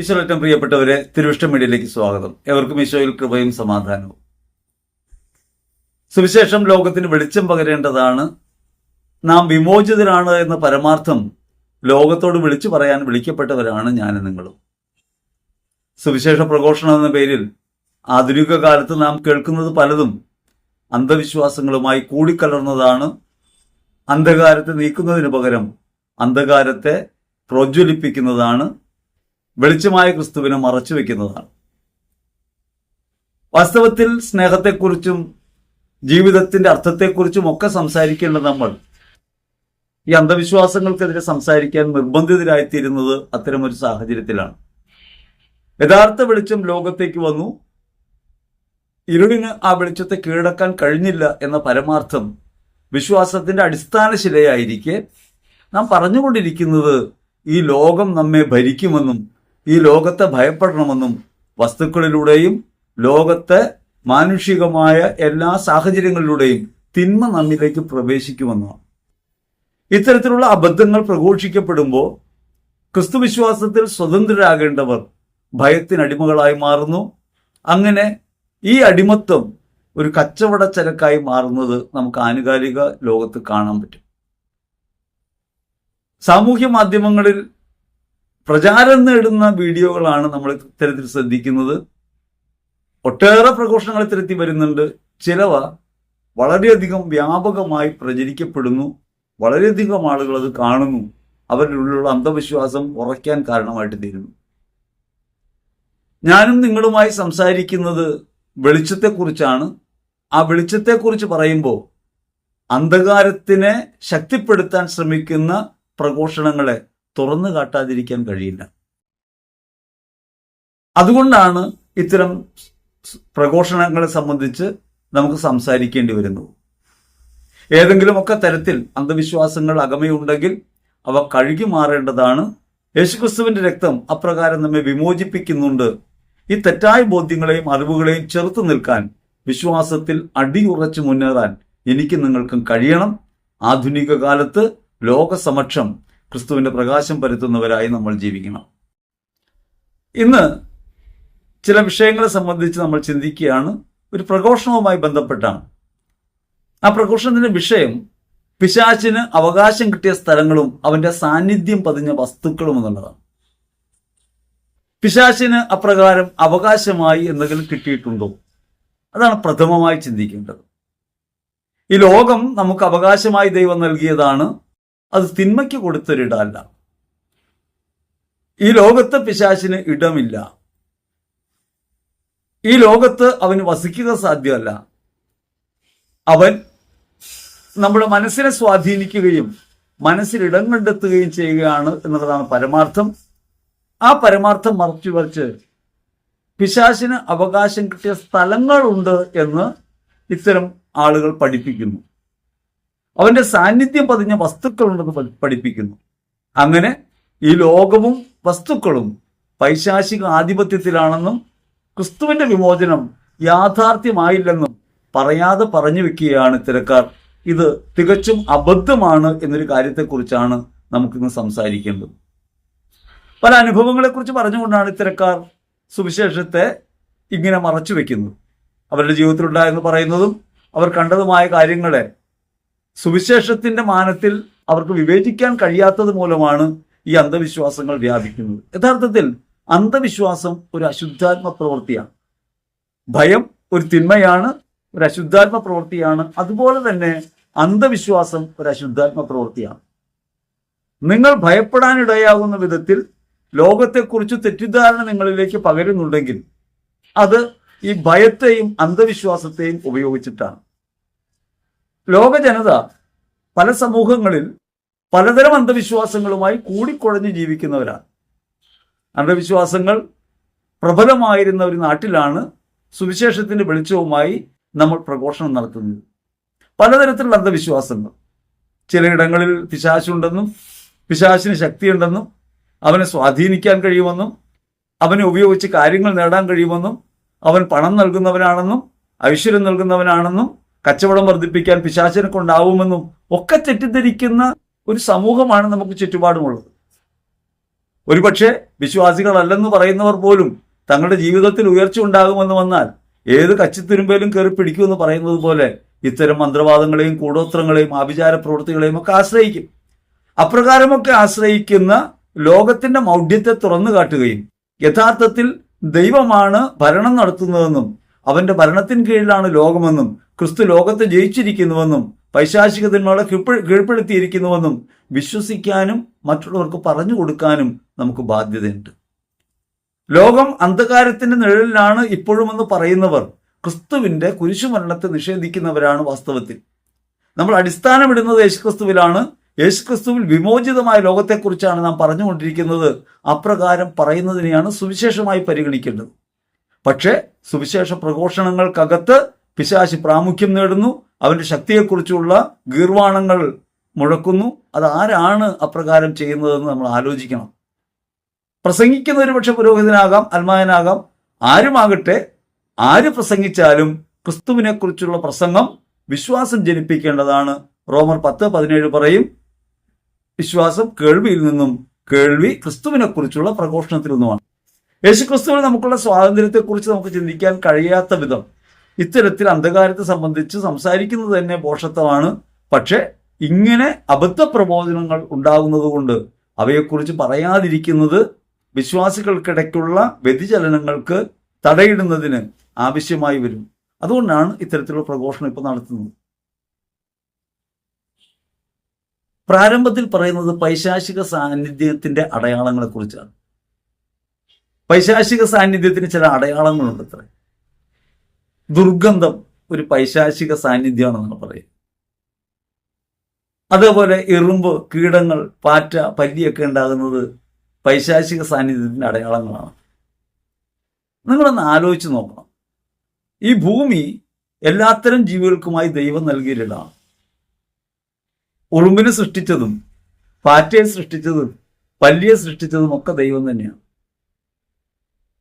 ഈശ്വരറ്റം പ്രിയപ്പെട്ടവരെ, തിരുവിഷ്ടം മീഡിയയിലേക്ക് സ്വാഗതം. എവർക്കും ഈശോയിൽ കൃപയും സമാധാനവും. സുവിശേഷം ലോകത്തിന് വെളിച്ചം പകരേണ്ടതാണ്. നാം വിമോചിതരാണ് എന്ന പരമാർത്ഥം ലോകത്തോട് വിളിച്ചു പറയാൻ വിളിക്കപ്പെട്ടവരാണ് ഞാനും നിങ്ങളും. സുവിശേഷ പ്രഘോഷണം എന്ന പേരിൽ ആധുനിക കാലത്ത് നാം കേൾക്കുന്നത് പലതും അന്ധവിശ്വാസങ്ങളുമായി കൂടിക്കലർന്നതാണ്. അന്ധകാരത്തെ നീക്കുന്നതിന് പകരം അന്ധകാരത്തെ പ്രോജ്വലിപ്പിക്കുന്നതാണ്. വെളിച്ചമായ ക്രിസ്തുവിനെ മറച്ചു വെക്കുന്നതാണ്. വാസ്തവത്തിൽ സ്നേഹത്തെക്കുറിച്ചും ജീവിതത്തിന്റെ അർത്ഥത്തെക്കുറിച്ചും ഒക്കെ സംസാരിക്കേണ്ട നമ്മൾ ഈ അന്ധവിശ്വാസങ്ങൾക്കെതിരെ സംസാരിക്കാൻ നിർബന്ധിതരായിത്തീരുന്നത് അത്തരമൊരു സാഹചര്യത്തിലാണ്. യഥാർത്ഥ വെളിച്ചം ലോകത്തേക്ക് വന്നു. ഇരുളിന് ആ വെളിച്ചത്തെ കീഴടക്കാൻ കഴിഞ്ഞില്ല എന്ന പരമാർത്ഥം വിശ്വാസത്തിന്റെ അടിസ്ഥാന ശിലയായിരിക്കെ നാം പറഞ്ഞുകൊണ്ടിരിക്കുന്നത് ഈ ലോകം നമ്മെ ഭരിക്കുമെന്നും ഈ ലോകത്തെ ഭയപ്പെടണമെന്നും വസ്തുക്കളിലൂടെയും ലോകത്തെ മാനുഷികമായ എല്ലാ സാഹചര്യങ്ങളിലൂടെയും തിന്മ നമ്മിലേക്ക് പ്രവേശിക്കുമെന്നാണ്. ഇത്തരത്തിലുള്ള അബദ്ധങ്ങൾ പ്രഘോഷിക്കപ്പെടുമ്പോൾ ക്രിസ്തുവിശ്വാസത്തിൽ സ്വതന്ത്രരാകേണ്ടവർ ഭയത്തിനടിമകളായി മാറുന്നു. അങ്ങനെ ഈ അടിമത്വം ഒരു കച്ചവടച്ചരക്കായി മാറുന്നത് നമുക്ക് ആനുകാലിക ലോകത്ത് കാണാൻ പറ്റും. സാമൂഹ്യ മാധ്യമങ്ങളിൽ പ്രചാരം നേടുന്ന വീഡിയോകളാണ് നമ്മൾ ഇത്തരത്തിൽ ശ്രദ്ധിക്കുന്നത്. ഒട്ടേറെ പ്രഘോഷണങ്ങൾ ഇത്തരത്തിൽ വരുന്നുണ്ട്. ചിലവ വളരെയധികം വ്യാപകമായി പ്രചരിക്കപ്പെടുന്നു. വളരെയധികം ആളുകൾ അത് കാണുന്നു. അവരുടെ ഉള്ളിലുള്ള അന്ധവിശ്വാസം ഉറയ്ക്കാൻ കാരണമായിട്ട് തീരുന്നു. ഞാനും നിങ്ങളുമായി സംസാരിക്കുന്നത് വെളിച്ചത്തെക്കുറിച്ചാണ്. ആ വെളിച്ചത്തെക്കുറിച്ച് പറയുമ്പോൾ അന്ധകാരത്തിനെ ശക്തിപ്പെടുത്താൻ ശ്രമിക്കുന്ന പ്രഘോഷണങ്ങളെ തുറന്നു കാട്ടാതിരിക്കാൻ കഴിയില്ല. അതുകൊണ്ടാണ് ഇത്തരം പ്രഘോഷണങ്ങളെ സംബന്ധിച്ച് നമുക്ക് സംസാരിക്കേണ്ടി വരുന്നത്. ഏതെങ്കിലുമൊക്കെ തരത്തിൽ അന്ധവിശ്വാസങ്ങൾ അകമയുണ്ടെങ്കിൽ അവ കഴുകി മാറേണ്ടതാണ്. യേശുക്രിസ്തുവിന്റെ രക്തം അപ്രകാരം നമ്മെ വിമോചിപ്പിക്കുന്നുണ്ട്. ഈ തെറ്റായ ബോധ്യങ്ങളെയും അറിവുകളെയും ചെറുത്തു നിൽക്കാൻ, വിശ്വാസത്തിൽ അടിയുറച്ചു മുന്നേറാൻ എനിക്ക് നിങ്ങൾക്കും കഴിയണം. ആധുനിക കാലത്ത് ലോകസമക്ഷം ക്രിസ്തുവിന്റെ പ്രകാശം പരത്തുന്നവരായി നമ്മൾ ജീവിക്കണം. ഇന്ന് ചില വിഷയങ്ങളെ സംബന്ധിച്ച് നമ്മൾ ചിന്തിക്കുകയാണ്. ഒരു പ്രഘോഷണവുമായി ബന്ധപ്പെട്ടാണ്. ആ പ്രഘോഷണത്തിന്റെ വിഷയം പിശാചിന് അവകാശം കിട്ടിയ സ്ഥലങ്ങളും അവന്റെ സാന്നിധ്യം പതിഞ്ഞ വസ്തുക്കളും എന്നുള്ളതാണ്. പിശാചിന് അപ്രകാരം അവകാശമായി എന്തെങ്കിലും കിട്ടിയിട്ടുണ്ടോ? അതാണ് പ്രഥമമായി ചിന്തിക്കേണ്ടത്. ഈ ലോകം നമുക്ക് അവകാശമായി ദൈവം നൽകിയതാണ്. അത് തിന്മയ്ക്ക് കൊടുത്തൊരിടമല്ല. ഈ ലോകത്ത് പിശാചിന് ഇടമില്ല. ഈ ലോകത്ത് അവന് വസിക്കുക സാധ്യമല്ല. അവൻ നമ്മുടെ മനസ്സിനെ സ്വാധീനിക്കുകയും മനസ്സിൽ ഇടം കണ്ടെത്തുകയും ചെയ്യുകയാണ് എന്നുള്ളതാണ് പരമാർത്ഥം. ആ പരമാർത്ഥം മറച്ചു വച്ച് പിശാചിന് അവകാശം കിട്ടിയ സ്ഥലങ്ങളുണ്ട് എന്ന് ഇത്തരം ആളുകൾ പഠിപ്പിക്കുന്നു. അവന്റെ സാന്നിധ്യം പതിഞ്ഞ വസ്തുക്കളുണ്ടെന്ന് പഠിപ്പിക്കുന്നു. അങ്ങനെ ഈ ലോകവും വസ്തുക്കളും പൈശാചിക ആധിപത്യത്തിലാണെന്നും ക്രിസ്തുവിന്റെ വിമോചനം യാഥാർത്ഥ്യമായില്ലെന്നും പറയാതെ പറഞ്ഞു വെക്കുകയാണ് ഇത്തരക്കാർ. ഇത് തികച്ചും അബദ്ധമാണ് എന്നൊരു കാര്യത്തെക്കുറിച്ചാണ് നമുക്കിന്ന് സംസാരിക്കേണ്ടത്. പല അനുഭവങ്ങളെക്കുറിച്ച് പറഞ്ഞുകൊണ്ടാണ് ഇത്തരക്കാർ സുവിശേഷത്തെ ഇങ്ങനെ മറച്ചു വെക്കുന്നത്. അവരുടെ ജീവിതത്തിലുണ്ടായെന്ന് പറയുന്നതും അവർ കണ്ടതുമായ കാര്യങ്ങളെ സുവിശേഷത്തിന്റെ മാനത്തിൽ അവർക്ക് വിവേചിക്കാൻ കഴിയാത്തത് മൂലമാണ് ഈ അന്ധവിശ്വാസങ്ങൾ വ്യാപിക്കുന്നത്. യഥാർത്ഥത്തിൽ അന്ധവിശ്വാസം ഒരു അശുദ്ധാത്മ പ്രവൃത്തിയാണ്. ഭയം ഒരു തിന്മയാണ്, ഒരു അശുദ്ധാത്മ പ്രവൃത്തിയാണ്. അതുപോലെ തന്നെ അന്ധവിശ്വാസം ഒരു അശുദ്ധാത്മ പ്രവൃത്തിയാണ്. നിങ്ങൾ ഭയപ്പെടാനിടയാകുന്ന വിധത്തിൽ ലോകത്തെക്കുറിച്ച് തെറ്റിദ്ധാരണ നിങ്ങളിലേക്ക് പകരുന്നുണ്ടെങ്കിൽ അത് ഈ ഭയത്തെയും അന്ധവിശ്വാസത്തെയും ഉപയോഗിച്ചിട്ടാണ്. ലോക ജനത പല സമൂഹങ്ങളിൽ പലതരം അന്ധവിശ്വാസങ്ങളുമായി കൂടിക്കുഴഞ്ഞ് ജീവിക്കുന്നവരാണ്. അന്ധവിശ്വാസങ്ങൾ പ്രബലമായിരുന്ന ഒരു നാട്ടിലാണ് സുവിശേഷത്തിന്റെ വെളിച്ചവുമായി നമ്മൾ പ്രഘോഷണം നടത്തുന്നത്. പലതരത്തിലുള്ള അന്ധവിശ്വാസങ്ങൾ. ചിലയിടങ്ങളിൽ പിശാചുണ്ടെന്നും പിശാചിന് ശക്തിയുണ്ടെന്നും അവനെ സ്വാധീനിക്കാൻ കഴിയുമെന്നും അവനെ ഉപയോഗിച്ച് കാര്യങ്ങൾ നേടാൻ കഴിയുമെന്നും അവൻ പണം നൽകുന്നവനാണെന്നും ഐശ്വര്യം നൽകുന്നവനാണെന്നും കച്ചവടം വർദ്ധിപ്പിക്കാൻ പിശാചിനെ കൊണ്ടാവുമെന്നും ഒക്കെ തെറ്റിദ്ധരിക്കുന്ന ഒരു സമൂഹമാണ് നമുക്ക് ചുറ്റുപാടുമുള്ളത്. ഒരുപക്ഷെ വിശ്വാസികളല്ലെന്ന് പറയുന്നവർ പോലും തങ്ങളുടെ ജീവിതത്തിൽ ഉയർച്ച ഉണ്ടാകുമെന്ന് വന്നാൽ ഏത് കച്ചിത്തുരുമ്പേലും കയറി പിടിക്കുമെന്ന് പറയുന്നത് പോലെ ഇത്തരം മന്ത്രവാദങ്ങളെയും കൂടോത്രങ്ങളെയും ആഭിചാര പ്രവൃത്തികളെയും ഒക്കെ ആശ്രയിക്കും. അപ്രകാരമൊക്കെ ആശ്രയിക്കുന്ന ലോകത്തിന്റെ മൗഢ്യത്തെ തുറന്നു കാട്ടുകയും യഥാർത്ഥത്തിൽ ദൈവമാണ് ഭരണം നടത്തുന്നതെന്നും അവന്റെ ഭരണത്തിന് കീഴിലാണ് ലോകമെന്നും ക്രിസ്തു ലോകത്തെ ജയിച്ചിരിക്കുന്നുവെന്നും പൈശാചികതന്മാരെ കീഴ്പ്പെടുത്തിയിരിക്കുന്നുവെന്നും വിശ്വസിക്കാനും മറ്റുള്ളവർക്ക് പറഞ്ഞു കൊടുക്കാനും നമുക്ക് ബാധ്യതയുണ്ട്. ലോകം അന്ധകാരത്തിന്റെ നിഴലിലാണ് ഇപ്പോഴുമെന്ന് പറയുന്നവർ ക്രിസ്തുവിന്റെ കുരിശുമരണത്തെ നിഷേധിക്കുന്നവരാണ്. വാസ്തവത്തിൽ നമ്മൾ അടിസ്ഥാനമിടുന്നത് യേശുക്രിസ്തുവിലാണ്. യേശുക്രിസ്തുവിൽ വിമോചിതമായ ലോകത്തെക്കുറിച്ചാണ് നാം പറഞ്ഞുകൊണ്ടിരിക്കുന്നത്. അപ്രകാരം പറയുന്നതിനെയാണ് സുവിശേഷമായി പരിഗണിക്കേണ്ടത്. പക്ഷേ സുവിശേഷ പ്രഘോഷണങ്ങൾക്കകത്ത് പിശാച് പ്രാമുഖ്യം നേടുന്നു. അവന്റെ ശക്തിയെക്കുറിച്ചുള്ള ഗീർവാണങ്ങൾ മുഴക്കുന്നു. അത് ആരാണ് അപ്രകാരം ചെയ്യുന്നതെന്ന് നമ്മൾ ആലോചിക്കണം. പ്രസംഗിക്കുന്ന ഒരു പക്ഷെ പുരോഹിതനാകാം, അൽമായനാകാം, ആരുമാകട്ടെ, ആര് പ്രസംഗിച്ചാലും ക്രിസ്തുവിനെ കുറിച്ചുള്ള പ്രസംഗം വിശ്വാസം ജനിപ്പിക്കേണ്ടതാണ്. റോമർ 10:17 പറയും, വിശ്വാസം കേൾവിയിൽ നിന്നും, കേൾവി ക്രിസ്തുവിനെ കുറിച്ചുള്ള പ്രഘോഷണത്തിൽ നിന്നുമാണ്. യേശുക്രിസ്തുവിൽ നമുക്കുള്ള സ്വാതന്ത്ര്യത്തെക്കുറിച്ച് നമുക്ക് ചിന്തിക്കാൻ കഴിയാത്ത വിധം ഇത്തരത്തിൽ അന്ധകാരത്തെ സംബന്ധിച്ച് സംസാരിക്കുന്നത് തന്നെ ഭോഷത്വമാണ്. പക്ഷെ ഇങ്ങനെ അബദ്ധ പ്രബോധനങ്ങൾ ഉണ്ടാകുന്നത് കൊണ്ട് അവയെക്കുറിച്ച് പറയാതിരിക്കുന്നത് വിശ്വാസികൾക്കിടയ്ക്കുള്ള വ്യതിചലനങ്ങൾക്ക് തടയിടുന്നതിന് ആവശ്യമായി വരും. അതുകൊണ്ടാണ് ഇത്തരത്തിലുള്ള പ്രഘോഷണം ഇപ്പോൾ നടത്തുന്നത്. പ്രാരംഭത്തിൽ പറയുന്നത് പൈശാചിക സാന്നിധ്യത്തിന്റെ അടയാളങ്ങളെ കുറിച്ചാണ്. പൈശാചിക സാന്നിധ്യത്തിന് ചില അടയാളങ്ങളുണ്ട്. അത്ര ദുർഗന്ധം ഒരു പൈശാചിക സാന്നിധ്യമാണെന്നാണ് പറയുന്നത്. അതേപോലെ എറുമ്പ്, കീടങ്ങൾ, പാറ്റ, പല്ലിയൊക്കെ ഉണ്ടാകുന്നത് പൈശാചിക സാന്നിധ്യത്തിന്റെ അടയാളങ്ങളാണ്. നിങ്ങളൊന്ന് ആലോചിച്ച് നോക്കണം. ഈ ഭൂമി എല്ലാത്തരം ജീവികൾക്കുമായി ദൈവം നൽകിയിട്ടാണ്. ഉറുമ്പിനെ സൃഷ്ടിച്ചതും പാറ്റയെ സൃഷ്ടിച്ചതും പല്ലിയെ സൃഷ്ടിച്ചതും ഒക്കെ ദൈവം തന്നെയാണ്.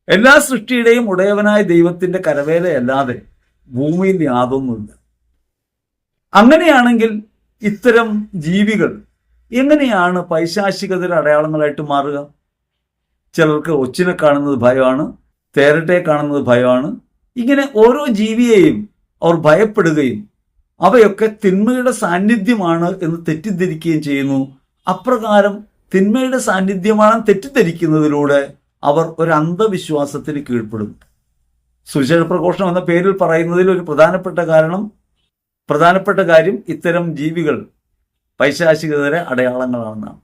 എല്ലാ സൃഷ്ടിയുടെയും ഉടയവനായ ദൈവത്തിന്റെ കരവേലയല്ലാതെ ഭൂമിയിൽ യാതൊന്നുമില്ല. അങ്ങനെയാണെങ്കിൽ ഇത്തരം ജീവികൾ എങ്ങനെയാണ് പൈശാചികതയുടെ അടയാളങ്ങളായിട്ട് മാറുക? ചിലർക്ക് ഒച്ചിനെ കാണുന്നത് ഭയമാണ്, തേരട്ടെ കാണുന്നത് ഭയമാണ്. ഇങ്ങനെ ഓരോ ജീവിയെയും അവർ ഭയപ്പെടുകയും അവയൊക്കെ തിന്മയുടെ സാന്നിധ്യമാണ് എന്ന് തെറ്റിദ്ധരിക്കുകയും ചെയ്യുന്നു. അപ്രകാരം തിന്മയുടെ സാന്നിധ്യമാണ് തെറ്റിദ്ധരിക്കുന്നതിലൂടെ അവർ ഒരു അന്ധവിശ്വാസത്തിന് കീഴ്പ്പെടും. സുവിശേഷ പ്രഘോഷണം എന്ന പേരിൽ പറയുന്നതിൽ ഒരു പ്രധാനപ്പെട്ട കാര്യം ഇത്തരം ജീവികൾ പൈശാചികതയുടെ അടയാളങ്ങളാണെന്നാണ്.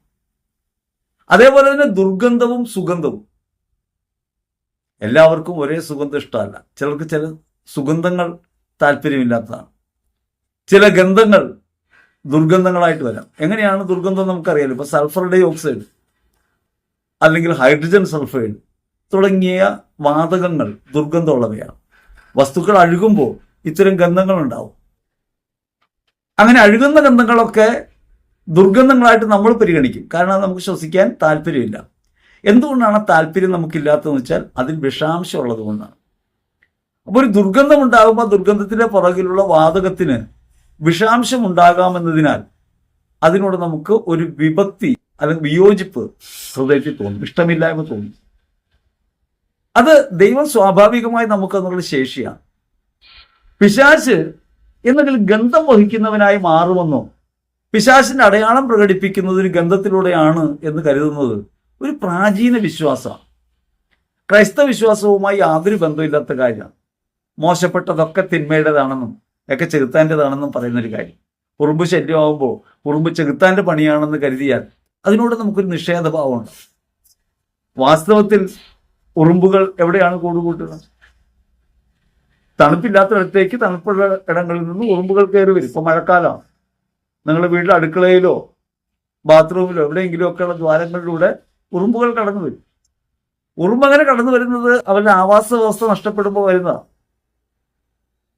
അതേപോലെ തന്നെ ദുർഗന്ധവും സുഗന്ധവും. എല്ലാവർക്കും ഒരേ സുഗന്ധം ഇഷ്ടമല്ല. ചിലർക്ക് ചില സുഗന്ധങ്ങൾ താല്പര്യമില്ലാത്തതാണ്. ചില ഗന്ധങ്ങൾ ദുർഗന്ധങ്ങളായിട്ട് വരാം. എങ്ങനെയാണ് ദുർഗന്ധം നമുക്കറിയാലോ. ഇപ്പൊ സൾഫർ ഡൈ ഓക്സൈഡ് അല്ലെങ്കിൽ ഹൈഡ്രജൻ സൾഫൈഡ് തുടങ്ങിയ വാതകങ്ങൾ ദുർഗന്ധമുള്ളവയാണ്. വസ്തുക്കൾ അഴുകുമ്പോൾ ഇത്തരം ഗന്ധങ്ങൾ ഉണ്ടാവും. അങ്ങനെ അഴുകുന്ന ഗന്ധങ്ങളൊക്കെ ദുർഗന്ധങ്ങളായിട്ട് നമ്മൾ പരിഗണിക്കും. കാരണം അത് നമുക്ക് ശ്വസിക്കാൻ താല്പര്യമില്ല. എന്തുകൊണ്ടാണ് താല്പര്യം നമുക്കില്ലാത്തതെന്ന് വെച്ചാൽ അതിൽ വിഷാംശം ഉള്ളത് കൊണ്ടാണ്. അപ്പോൾ ഒരു ദുർഗന്ധം ഉണ്ടാകുമ്പോൾ ദുർഗന്ധത്തിന്റെ പുറകിലുള്ള വാതകത്തിന് വിഷാംശം ഉണ്ടാകാമെന്നതിനാൽ അതിനോട് നമുക്ക് ഒരു വിഭക്തി അല്ലെങ്കിൽ വിയോജിപ്പ് ഹൃദയത്തിൽ തോന്നും, ഇഷ്ടമില്ലായ്മ തോന്നും. അത് ദൈവം സ്വാഭാവികമായി നമുക്ക് എന്നുള്ള ശേഷിയാണ്. പിശാച് എന്തെങ്കിലും ഗന്ധം വഹിക്കുന്നവനായി മാറുമെന്നോ പിശാചിന്റെ അടയാളം പ്രകടിപ്പിക്കുന്നതിന് ഗന്ധത്തിലൂടെയാണ് എന്ന് കരുതുന്നത് ഒരു പ്രാചീന വിശ്വാസമാണ്. ക്രൈസ്തവ വിശ്വാസവുമായി യാതൊരു ബന്ധമില്ലാത്ത കാര്യമാണ്. മോശപ്പെട്ടതൊക്കെ തിന്മയുടേതാണെന്നും ഒക്കെ ചെകുത്താൻ്റെതാണെന്നും പറയുന്നൊരു കാര്യം. ഉറുമ്പ് ശല്യമാകുമ്പോൾ ഉറുമ്പ് ചെകുത്താൻ്റെ പണിയാണെന്ന് കരുതിയാൽ അതിനോട് നമുക്കൊരു നിഷേധഭാവമുണ്ട്. വാസ്തവത്തിൽ ഉറുമ്പുകൾ എവിടെയാണ് കൂടുകൂട്ടുന്നത്? തണുപ്പില്ലാത്തടത്തേക്ക് തണുപ്പുള്ള ഇടങ്ങളിൽ നിന്ന് ഉറുമ്പുകൾ കയറി വരും. ഇപ്പൊ മഴക്കാലമാണ്. നിങ്ങളുടെ വീട്ടിലെ അടുക്കളയിലോ ബാത്റൂമിലോ എവിടെയെങ്കിലും ഒക്കെയുള്ള ദ്വാരങ്ങളിലൂടെ ഉറുമ്പുകൾ കടന്നു വരും. ഉറുമ്പ് അങ്ങനെ കടന്നു വരുന്നത് അവരുടെ ആവാസ വ്യവസ്ഥ നഷ്ടപ്പെടുമ്പോൾ വരുന്നതാണ്.